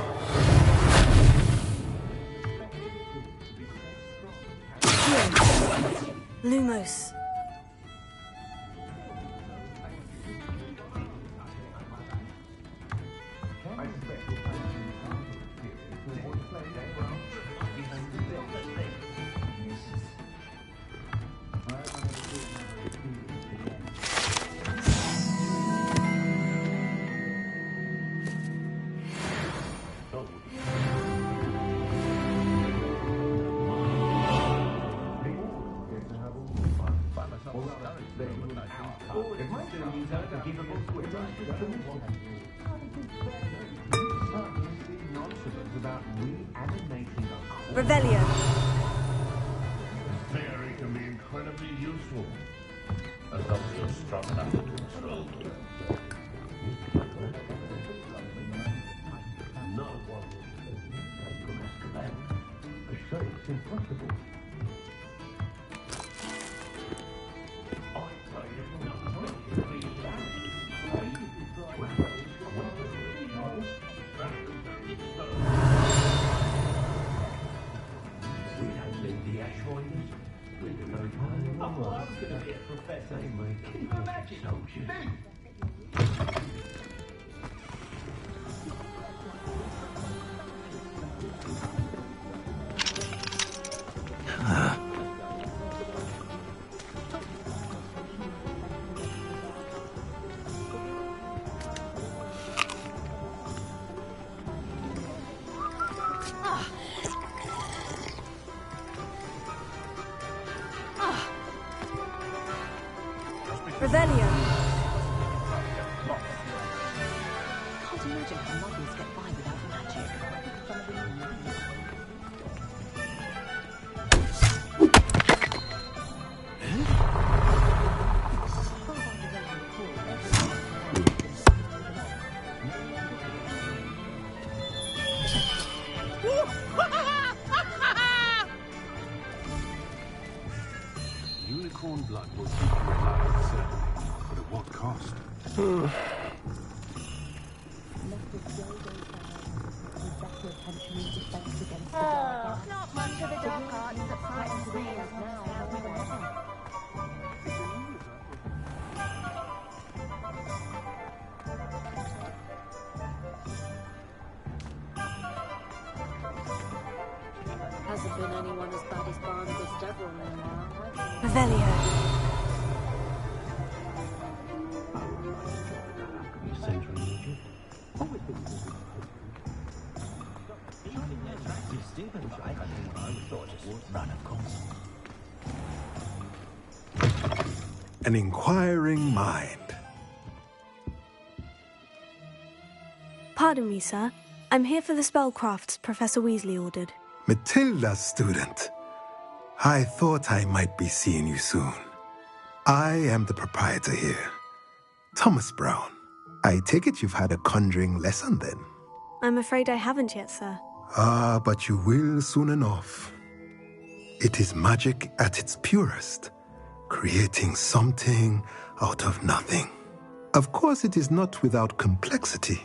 Lumos. Revelio. Fairy can be incredibly useful, as long as you're strong enough to control them. No one I say it's impossible. Revelio. Can't imagine how muggles get by without magic. Unicorn blood will keep you alive, certainly, but at what cost? Not much of the dark arts that frightens me as now. Hasn't been anyone as bad as Barnabas Devil in a while. Revelio. An inquiring mind. Pardon me, sir. I'm here for the spellcrafts Professor Weasley ordered. Matilda's student. I thought I might be seeing you soon. I am the proprietor here, Thomas Brown. I take it you've had a conjuring lesson then? I'm afraid I haven't yet, sir. Ah, but you will soon enough. It is magic at its purest, creating something out of nothing. Of course, it is not without complexity,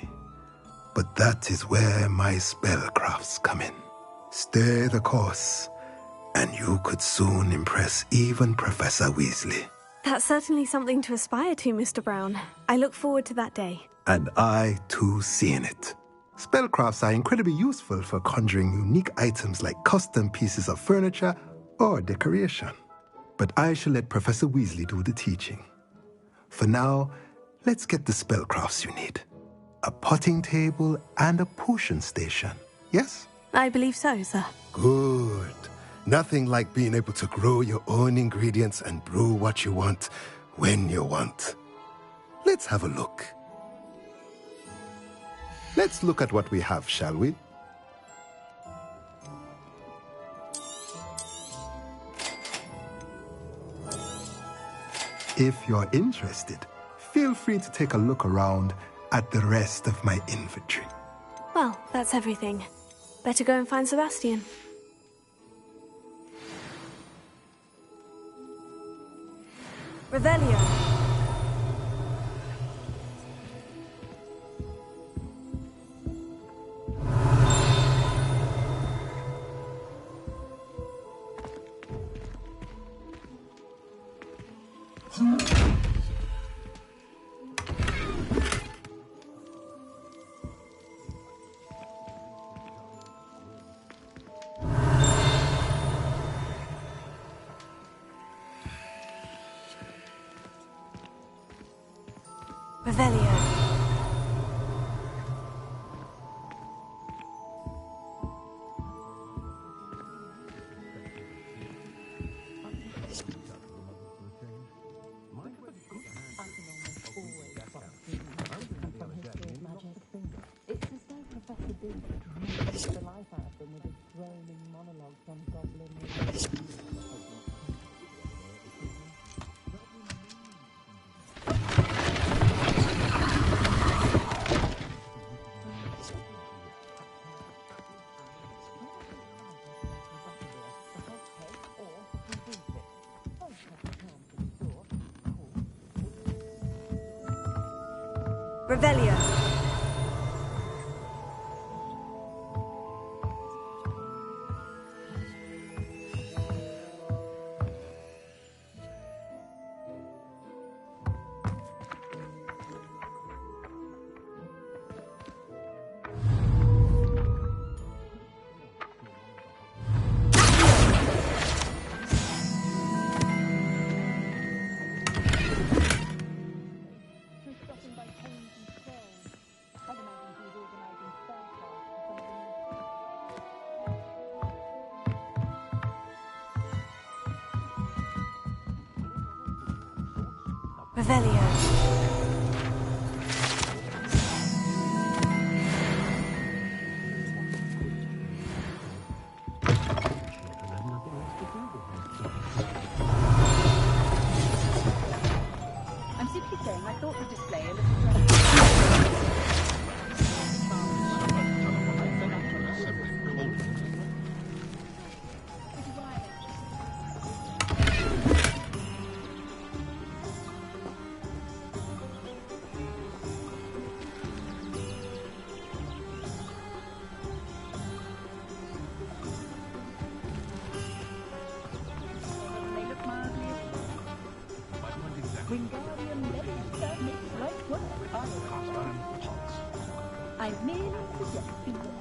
but that is where my spellcrafts come in. Stay the course, and you could soon impress even Professor Weasley. That's certainly something to aspire to, Mr. Brown. I look forward to that day. And I, too, seeing it. Spellcrafts are incredibly useful for conjuring unique items like custom pieces of furniture or decoration. But I shall let Professor Weasley do the teaching. For now, let's get the spellcrafts you need. A potting table and a potion station, yes? I believe so, sir. Good. Nothing like being able to grow your own ingredients and brew what you want when you want. Let's have a look. Let's look at what we have, shall we? If you're interested, feel free to take a look around at the rest of my inventory. Well, that's everything. Better go and find Sebastian. Revelio. Revelio. the life out of them with his droning monologues on goblin. Revelio. Revelio. I'm simply saying I thought the display a little Wingardium Leviosa makes light work. I merely suggest we look.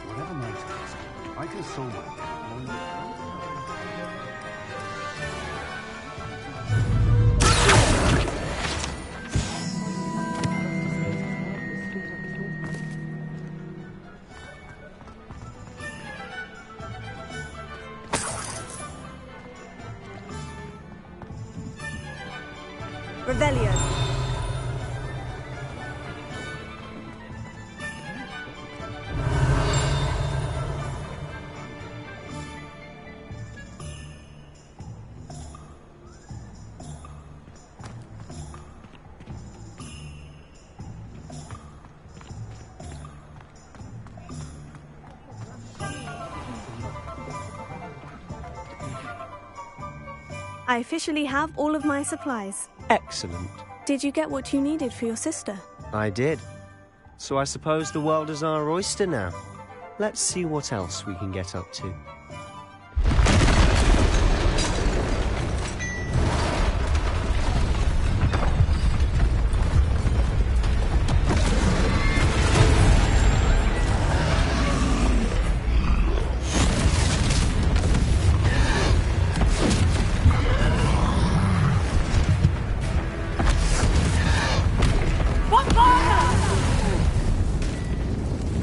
Whatever my task, I can solve it. Revelio. I officially have all of my supplies. Excellent. Did you get what you needed for your sister? I did. So I suppose the world is our oyster now. Let's see what else we can get up to.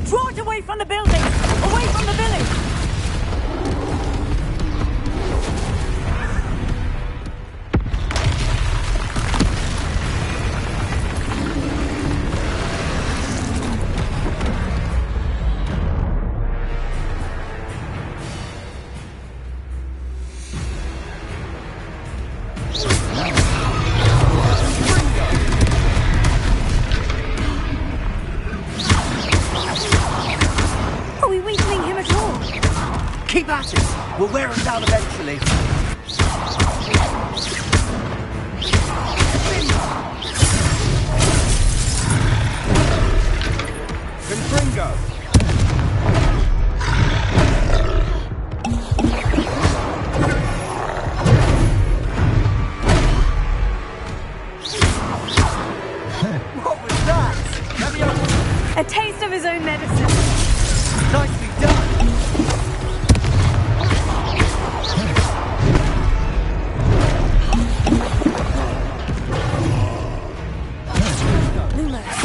Draw it away from the building! Away from the village! Are we weakening him at all? Keep at it. We'll wear him down eventually. Confringo! What was that? A taste of his own medicine. Nicely done. Lumos.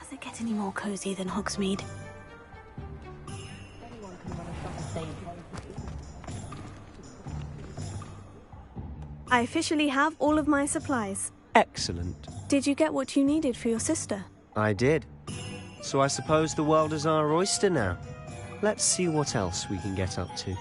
Does it get any more cozy than Hogsmeade? I officially have all of my supplies. Excellent. Did you get what you needed for your sister? I did. So I suppose the world is our oyster now. Let's see what else we can get up to.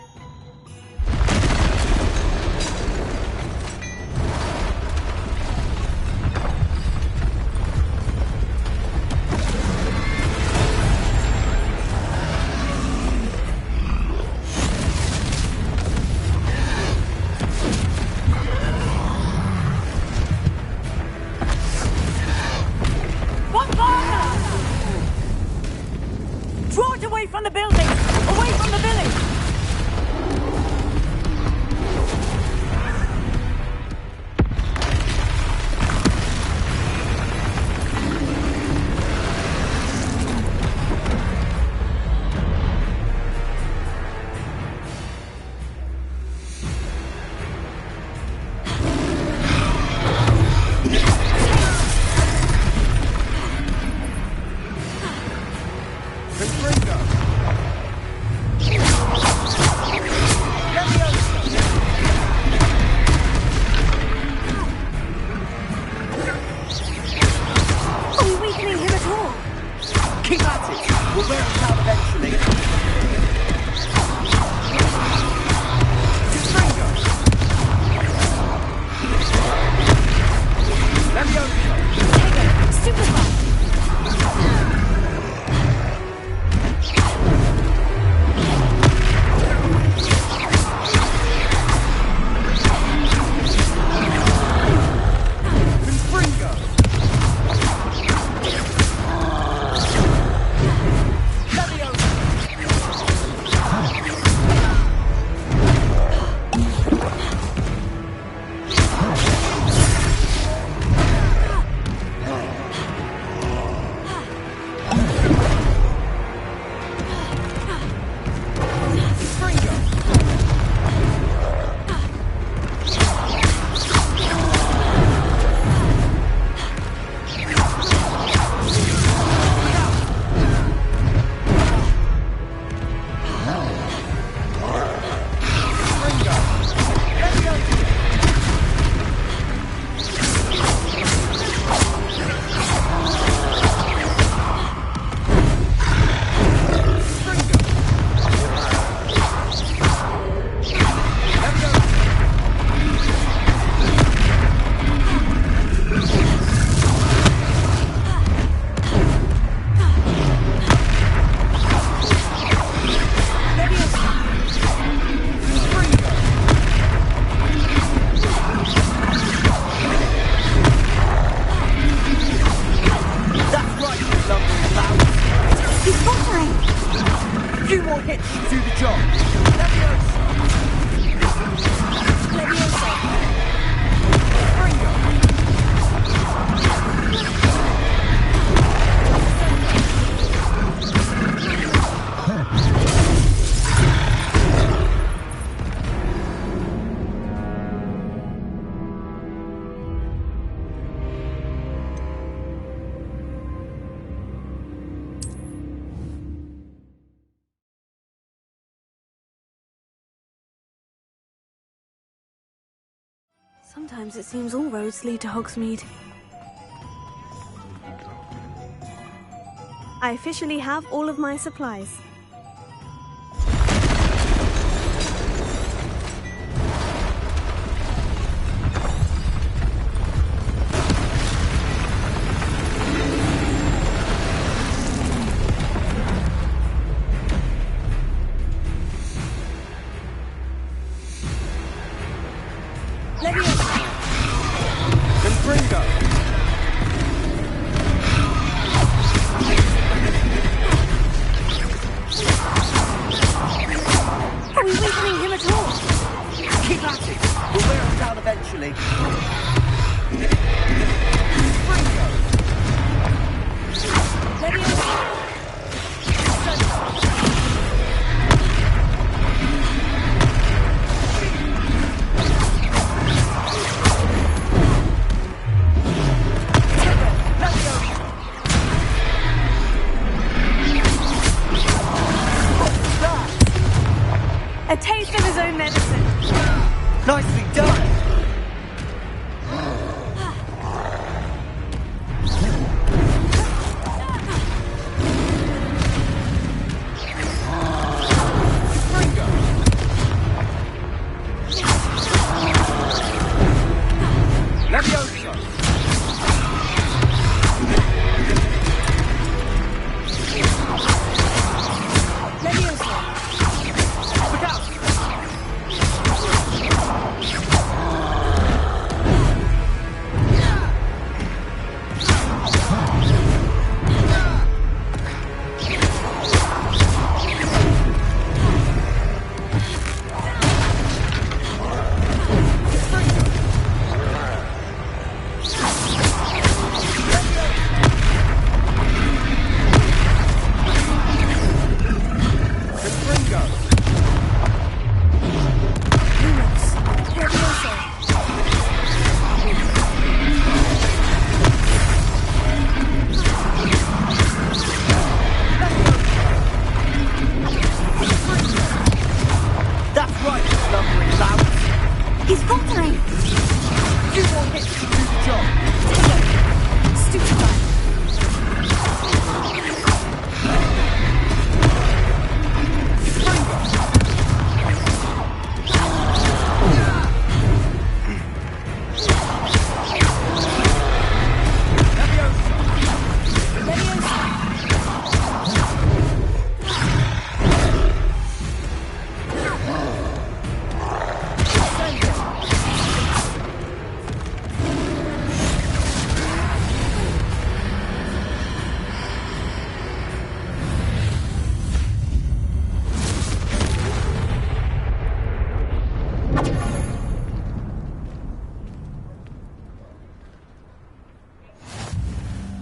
Sometimes it seems all roads lead to Hogsmeade. I officially have all of my supplies. A taste of his own medicine. Nicely done!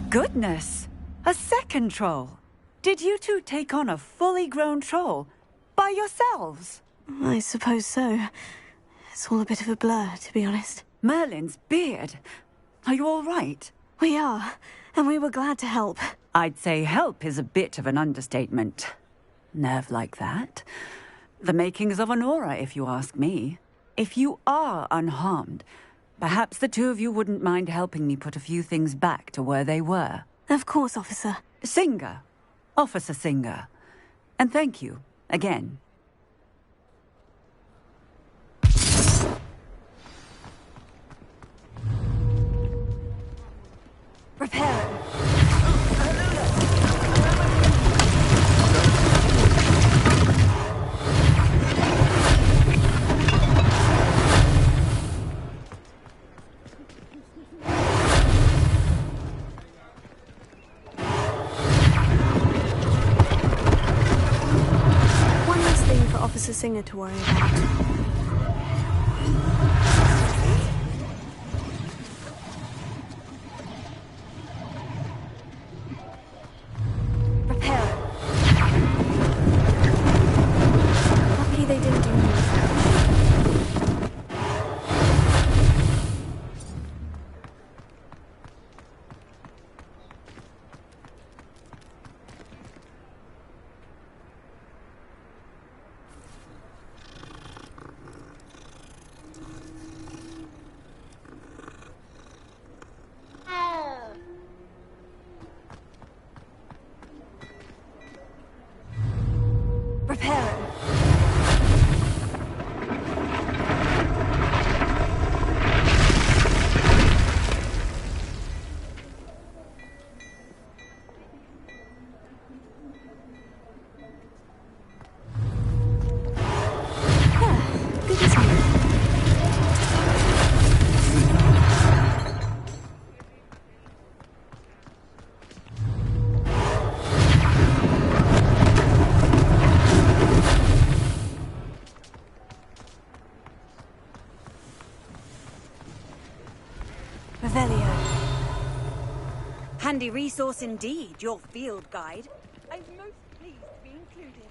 Goodness! A second troll! Did you two take on a fully grown troll? By yourselves? I suppose so. It's all a bit of a blur, to be honest. Merlin's beard. Are you all right? We are, and we were glad to help. I'd say help is a bit of an understatement. Nerve like that. The makings of an aura, if you ask me. If you are unharmed, perhaps the two of you wouldn't mind helping me put a few things back to where they were. Of course, officer. Singer. Officer Singer. And thank you, again. Prepare it. Officer Singer to worry about. Lucky they didn't do anything. Handy resource indeed, your field guide. I'm most pleased to be included.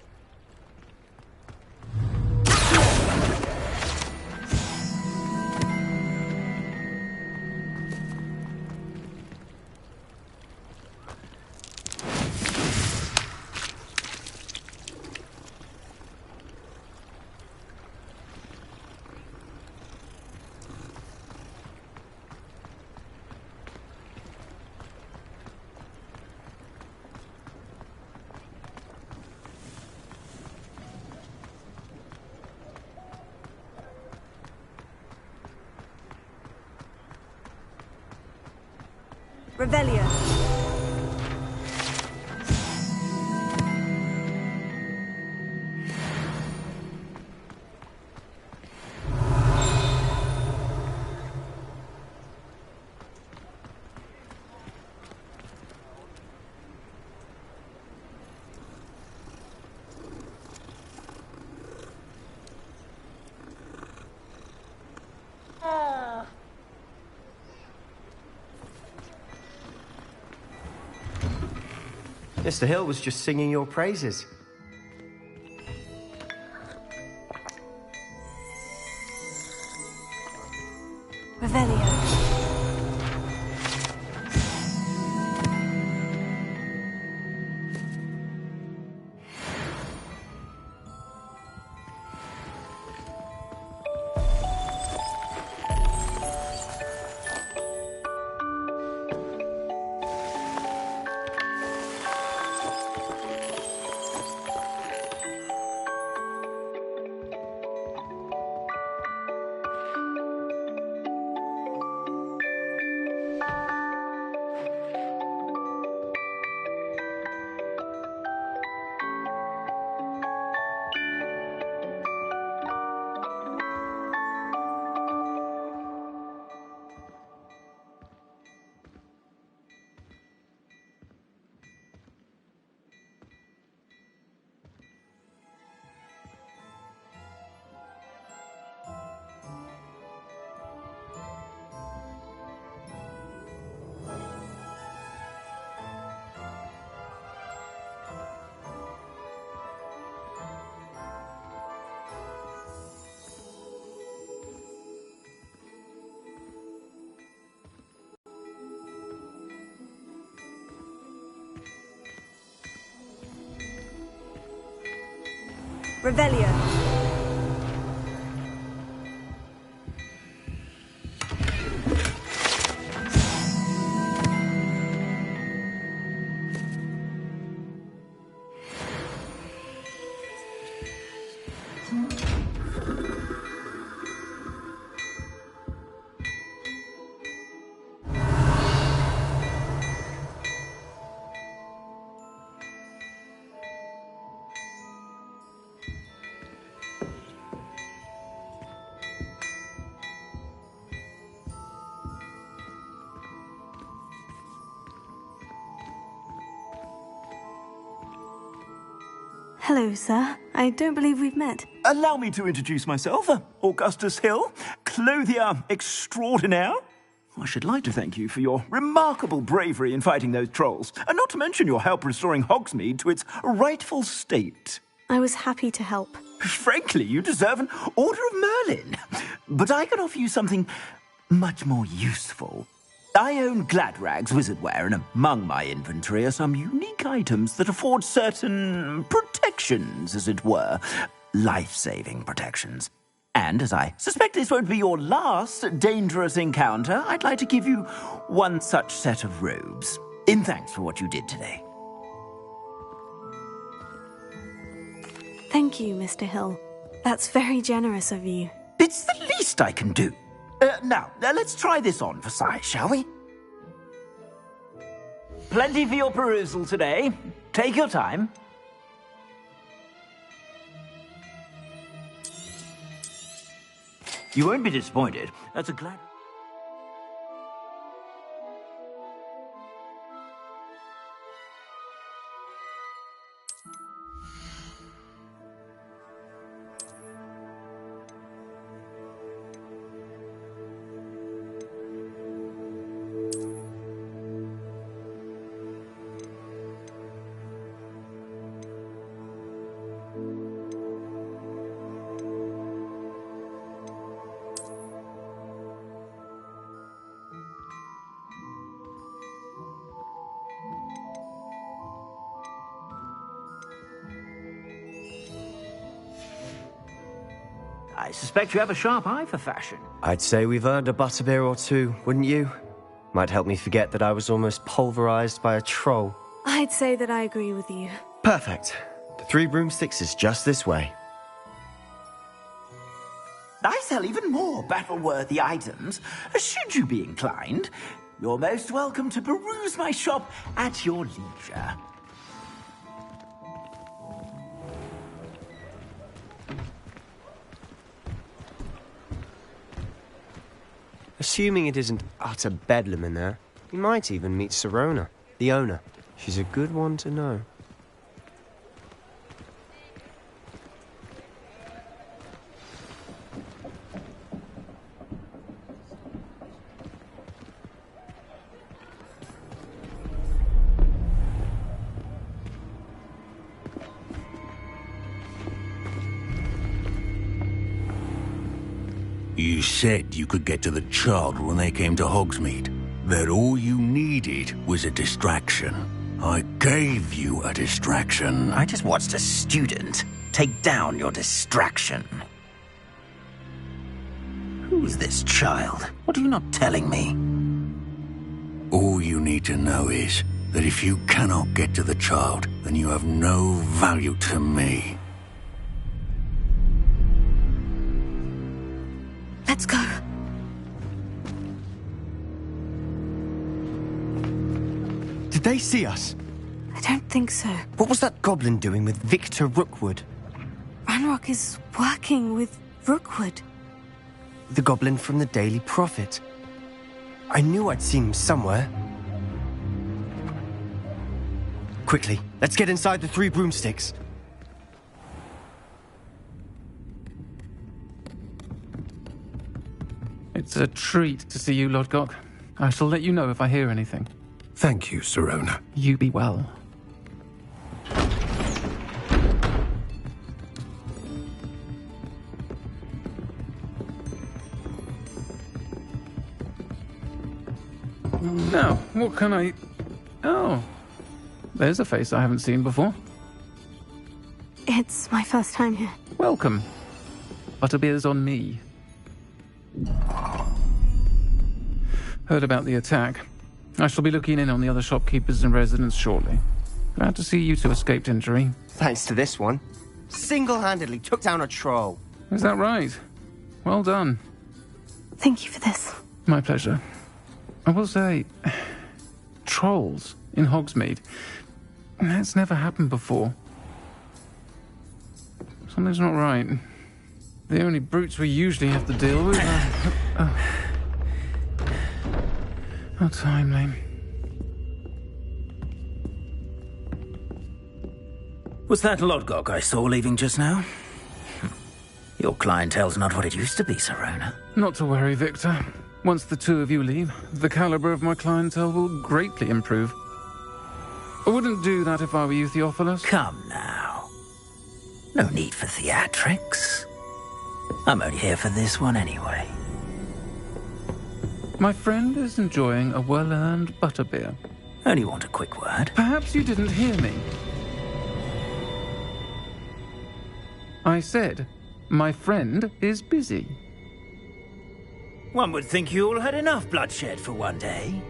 Revelio. Mr. Hill was just singing your praises. Revelio. Revelio. Hello, sir. I don't believe we've met. Allow me to introduce myself, Augustus Hill, clothier extraordinaire. I should like to thank you for your remarkable bravery in fighting those trolls, and not to mention your help restoring Hogsmeade to its rightful state. I was happy to help. Frankly, you deserve an Order of Merlin. But I can offer you something much more useful. I own Gladrag's wizardware, and among my inventory are some unique items that afford certain protections, as it were. Life-saving protections. And as I suspect this won't be your last dangerous encounter, I'd like to give you one such set of robes, in thanks for what you did today. Thank you, Mr. Hill. That's very generous of you. It's the least I can do. Now, let's try this on for size, shall we? Plenty for your perusal today. Take your time. You won't be disappointed. That's a glad... I suspect you have a sharp eye for fashion. I'd say we've earned a butterbeer or two, wouldn't you? Might help me forget that I was almost pulverized by a troll. I'd say that I agree with you. Perfect. The 3 broomsticks is just this way. I sell even more battle-worthy items, should you be inclined. You're most welcome to peruse my shop at your leisure. Assuming it isn't utter bedlam in there, you might even meet Sirona, the owner. She's a good one to know. You said you could get to the child when they came to Hogsmeade. That all you needed was a distraction. I gave you a distraction. I just watched a student take down your distraction. Who's this child? What are you not telling me? All you need to know is that if you cannot get to the child, then you have no value to me. Let's go. Did they see us? I don't think so. What was that goblin doing with Victor Rookwood? Ranrock is working with Rookwood. The goblin from the Daily Prophet. I knew I'd seen him somewhere. Quickly, let's get inside the 3 broomsticks. It's a treat to see you, Lodgok. I shall let you know if I hear anything. Thank you, Sirona. You be well. Now, what can I... Oh, there's a face I haven't seen before. It's my first time here. Welcome. Butterbeer's on me. Heard about the attack. I shall be looking in on the other shopkeepers and residents shortly. Glad to see you two escaped injury. Thanks to this one. Single-handedly took down a troll. Is that right? Well done. Thank you for this. My pleasure. I will say, trolls in Hogsmeade. That's never happened before. Something's not right. The only brutes we usually have to deal with are... How timely. Was that Lodgok I saw leaving just now? Your clientele's not what it used to be, Sirona. Not to worry, Victor. Once the 2 of you leave, the caliber of my clientele will greatly improve. I wouldn't do that if I were you, Theophilus. Come now. No need for theatrics. I'm only here for this one anyway. My friend is enjoying a well-earned butterbeer. Only want a quick word. Perhaps you didn't hear me. I said, my friend is busy. One would think you all had enough bloodshed for one day.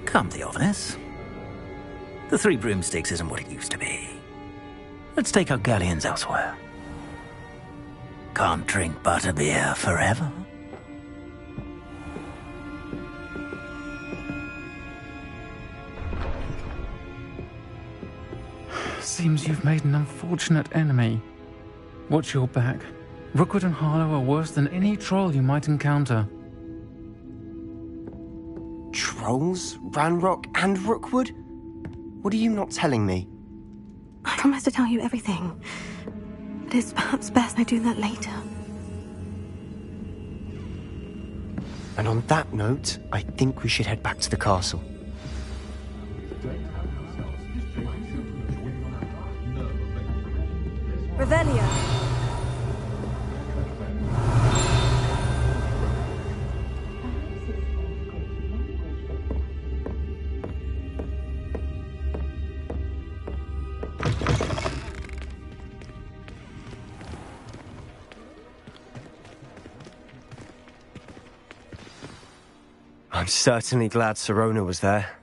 Come, Theophilus. The 3 broomsticks isn't what it used to be. Let's take our galleons elsewhere. Can't drink butterbeer forever. Seems you've made an unfortunate enemy. Watch your back. Rookwood and Harlow are worse than any troll you might encounter. Trolls? Ranrock and Rookwood? What are you not telling me? I promise to tell you everything. But it's perhaps best I do that later. And on that note, I think we should head back to the castle. Revelio. I'm certainly glad Sirona was there.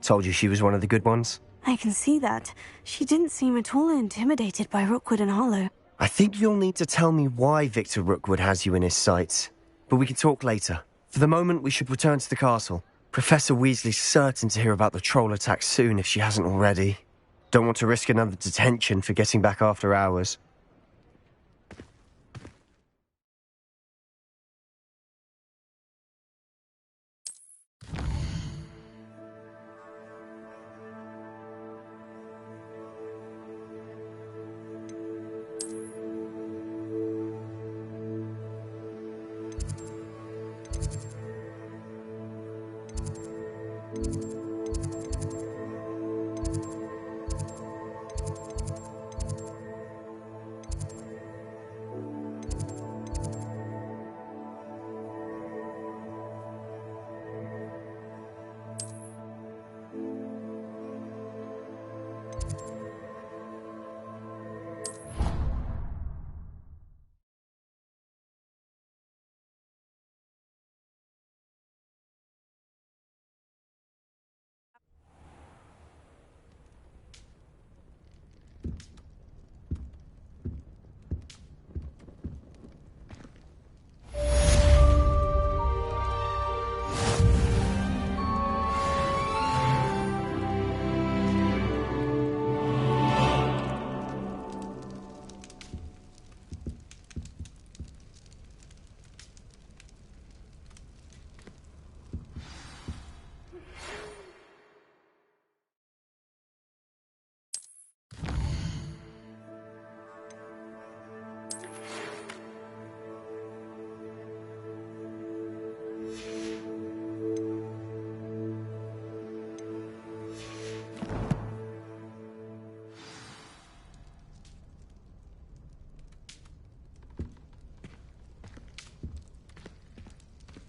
Told you she was one of the good ones. I can see that. She didn't seem at all intimidated by Rookwood and Harlow. I think you'll need to tell me why Victor Rookwood has you in his sights. But we can talk later. For the moment, we should return to the castle. Professor Weasley's certain to hear about the troll attack soon if she hasn't already. Don't want to risk another detention for getting back after hours.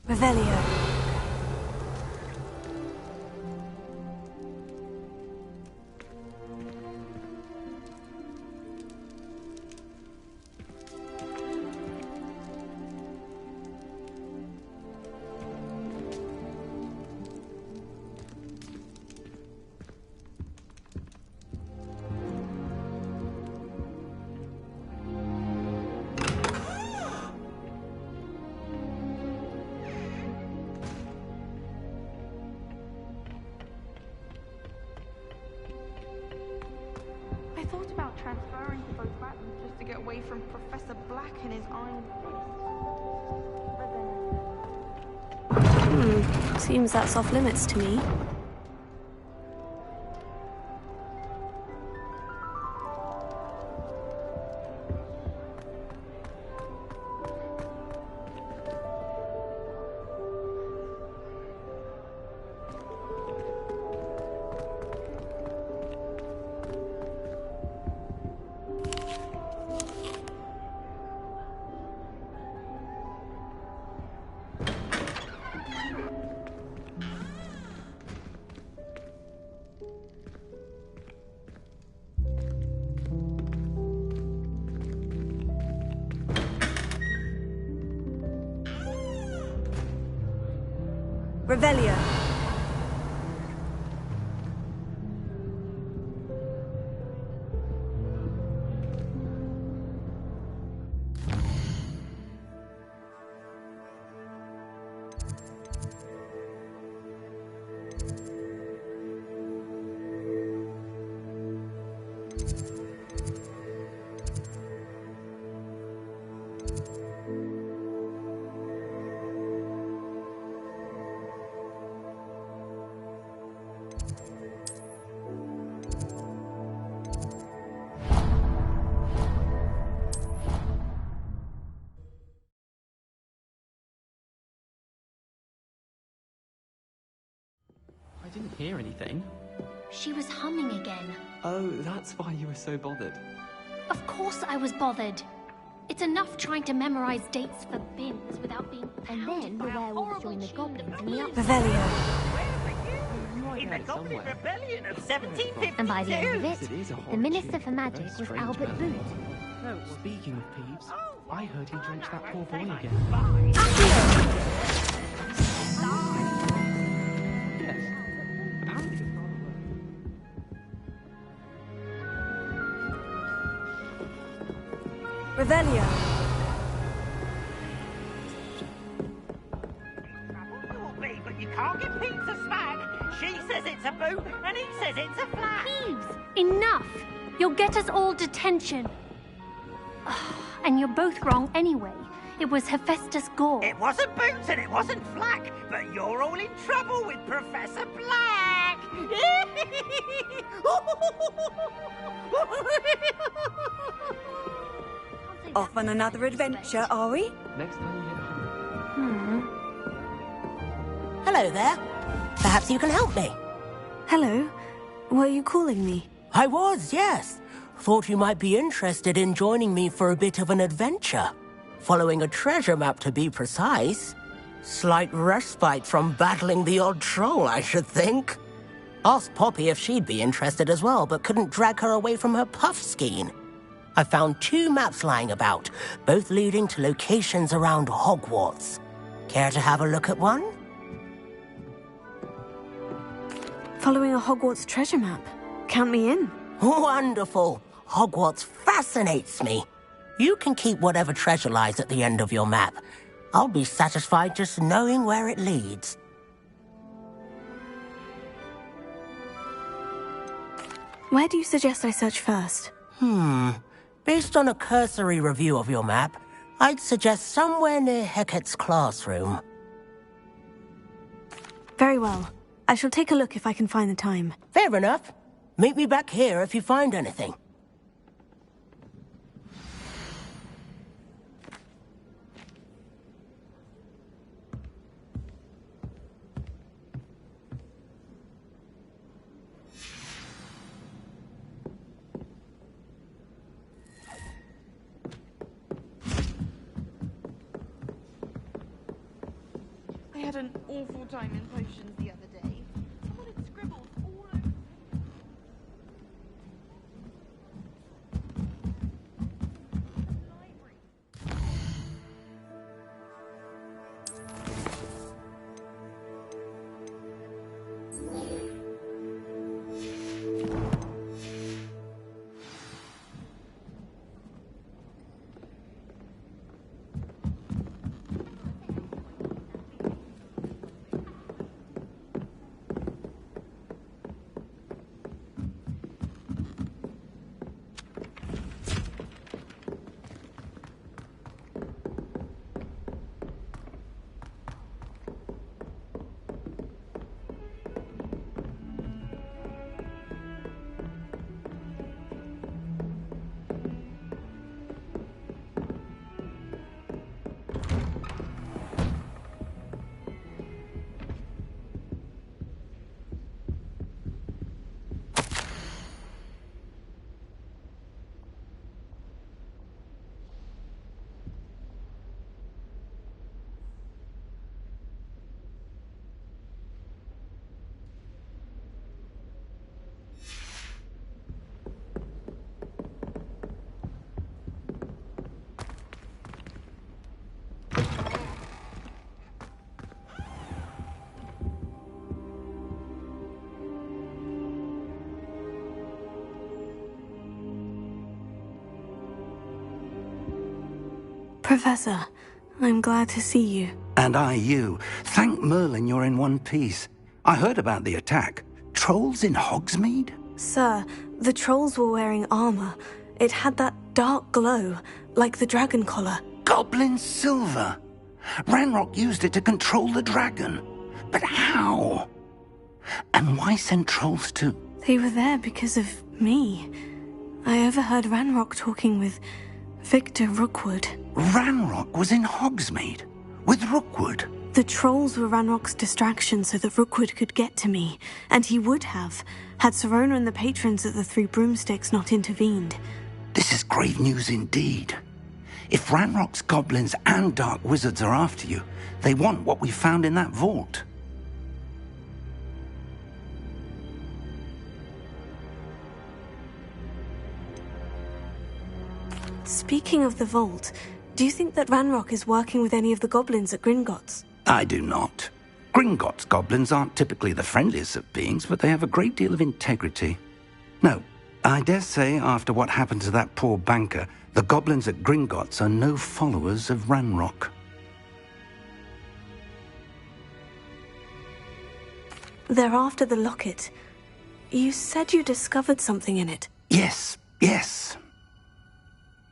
Revelio. I thought about transferring to both Latin just to get away from Professor Black and his iron fist. Seems that's off limits to me. Revelio. I didn't hear anything. She was humming again. Oh, that's why you were so bothered. Of course I was bothered. It's enough trying to memorize dates for bins without being And then the werewolves join the goblins in the Revelio. In the Goblin Rebellion of 1752. And by the end of it, the Minister for Magic was strange Albert man. Boot. No, speaking of Peeves, I heard he drenched that poor boy again. Yes, apparently. Revelio. fucking pizza swag. She says it's a boot, and he says it's a flat. Thieves! Enough! You'll get us all detention. And you're both wrong anyway. It was Hephaestus Gore. It wasn't boots and it wasn't flack, but you're all in trouble with Professor Black. Off on another adventure, are we? Next time you Hello there. Perhaps you can help me. Hello. Were you calling me? I was, yes. Thought you might be interested in joining me for a bit of an adventure. Following a treasure map, to be precise. Slight respite from battling the odd troll, I should think. Asked Poppy if she'd be interested as well, but couldn't drag her away from her puff skein. I found 2 maps lying about, both leading to locations around Hogwarts. Care to have a look at one? Following a Hogwarts treasure map. Count me in. Wonderful. Hogwarts fascinates me. You can keep whatever treasure lies at the end of your map. I'll be satisfied just knowing where it leads. Where do you suggest I search first? Based on a cursory review of your map, I'd suggest somewhere near Hecat's classroom. Very well. I shall take a look if I can find the time. Fair enough. Meet me back here if you find anything. I had an awful time in potions the other day. Someone had scribbled all over. Professor, I'm glad to see you. And I you. Thank Merlin you're in one piece. I heard about the attack. Trolls in Hogsmeade? Sir, the trolls were wearing armor. It had that dark glow, like the dragon collar. Goblin silver! Ranrock used it to control the dragon. But how? And why send trolls too? They were there because of me. I overheard Ranrock talking with Victor Rookwood. Ranrock was in Hogsmeade? With Rookwood? The trolls were Ranrock's distraction so that Rookwood could get to me, and he would have, had Serona and the patrons at the Three Broomsticks not intervened. This is grave news indeed. If Ranrock's goblins and dark wizards are after you, they want what we found in that vault. Speaking of the vault, do you think that Ranrock is working with any of the goblins at Gringotts? I do not. Gringotts goblins aren't typically the friendliest of beings, but they have a great deal of integrity. No, I dare say after what happened to that poor banker, the goblins at Gringotts are no followers of Ranrock. They're after the locket. You said you discovered something in it. Yes.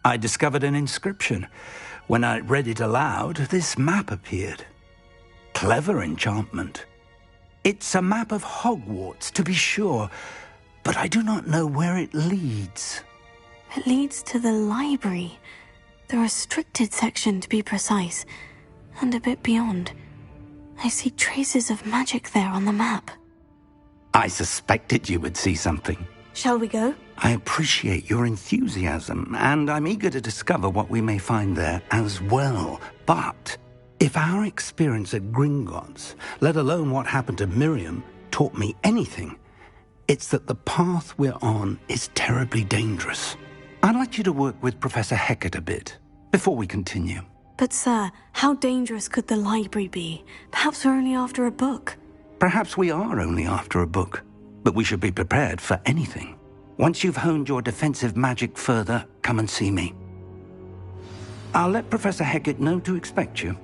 I discovered an inscription. When I read it aloud, this map appeared. Clever enchantment. It's a map of Hogwarts, to be sure, but I do not know where it leads. It leads to the library. The restricted section, to be precise. And a bit beyond. I see traces of magic there on the map. I suspected you would see something. Shall we go? I appreciate your enthusiasm, and I'm eager to discover what we may find there as well. But if our experience at Gringotts, let alone what happened to Miriam, taught me anything, it's that the path we're on is terribly dangerous. I'd like you to work with Professor Hecat a bit before we continue. But sir, how dangerous could the library be? Perhaps we're only after a book. Perhaps we are only after a book, but we should be prepared for anything. Once you've honed your defensive magic further, come and see me. I'll let Professor Hecat know to expect you.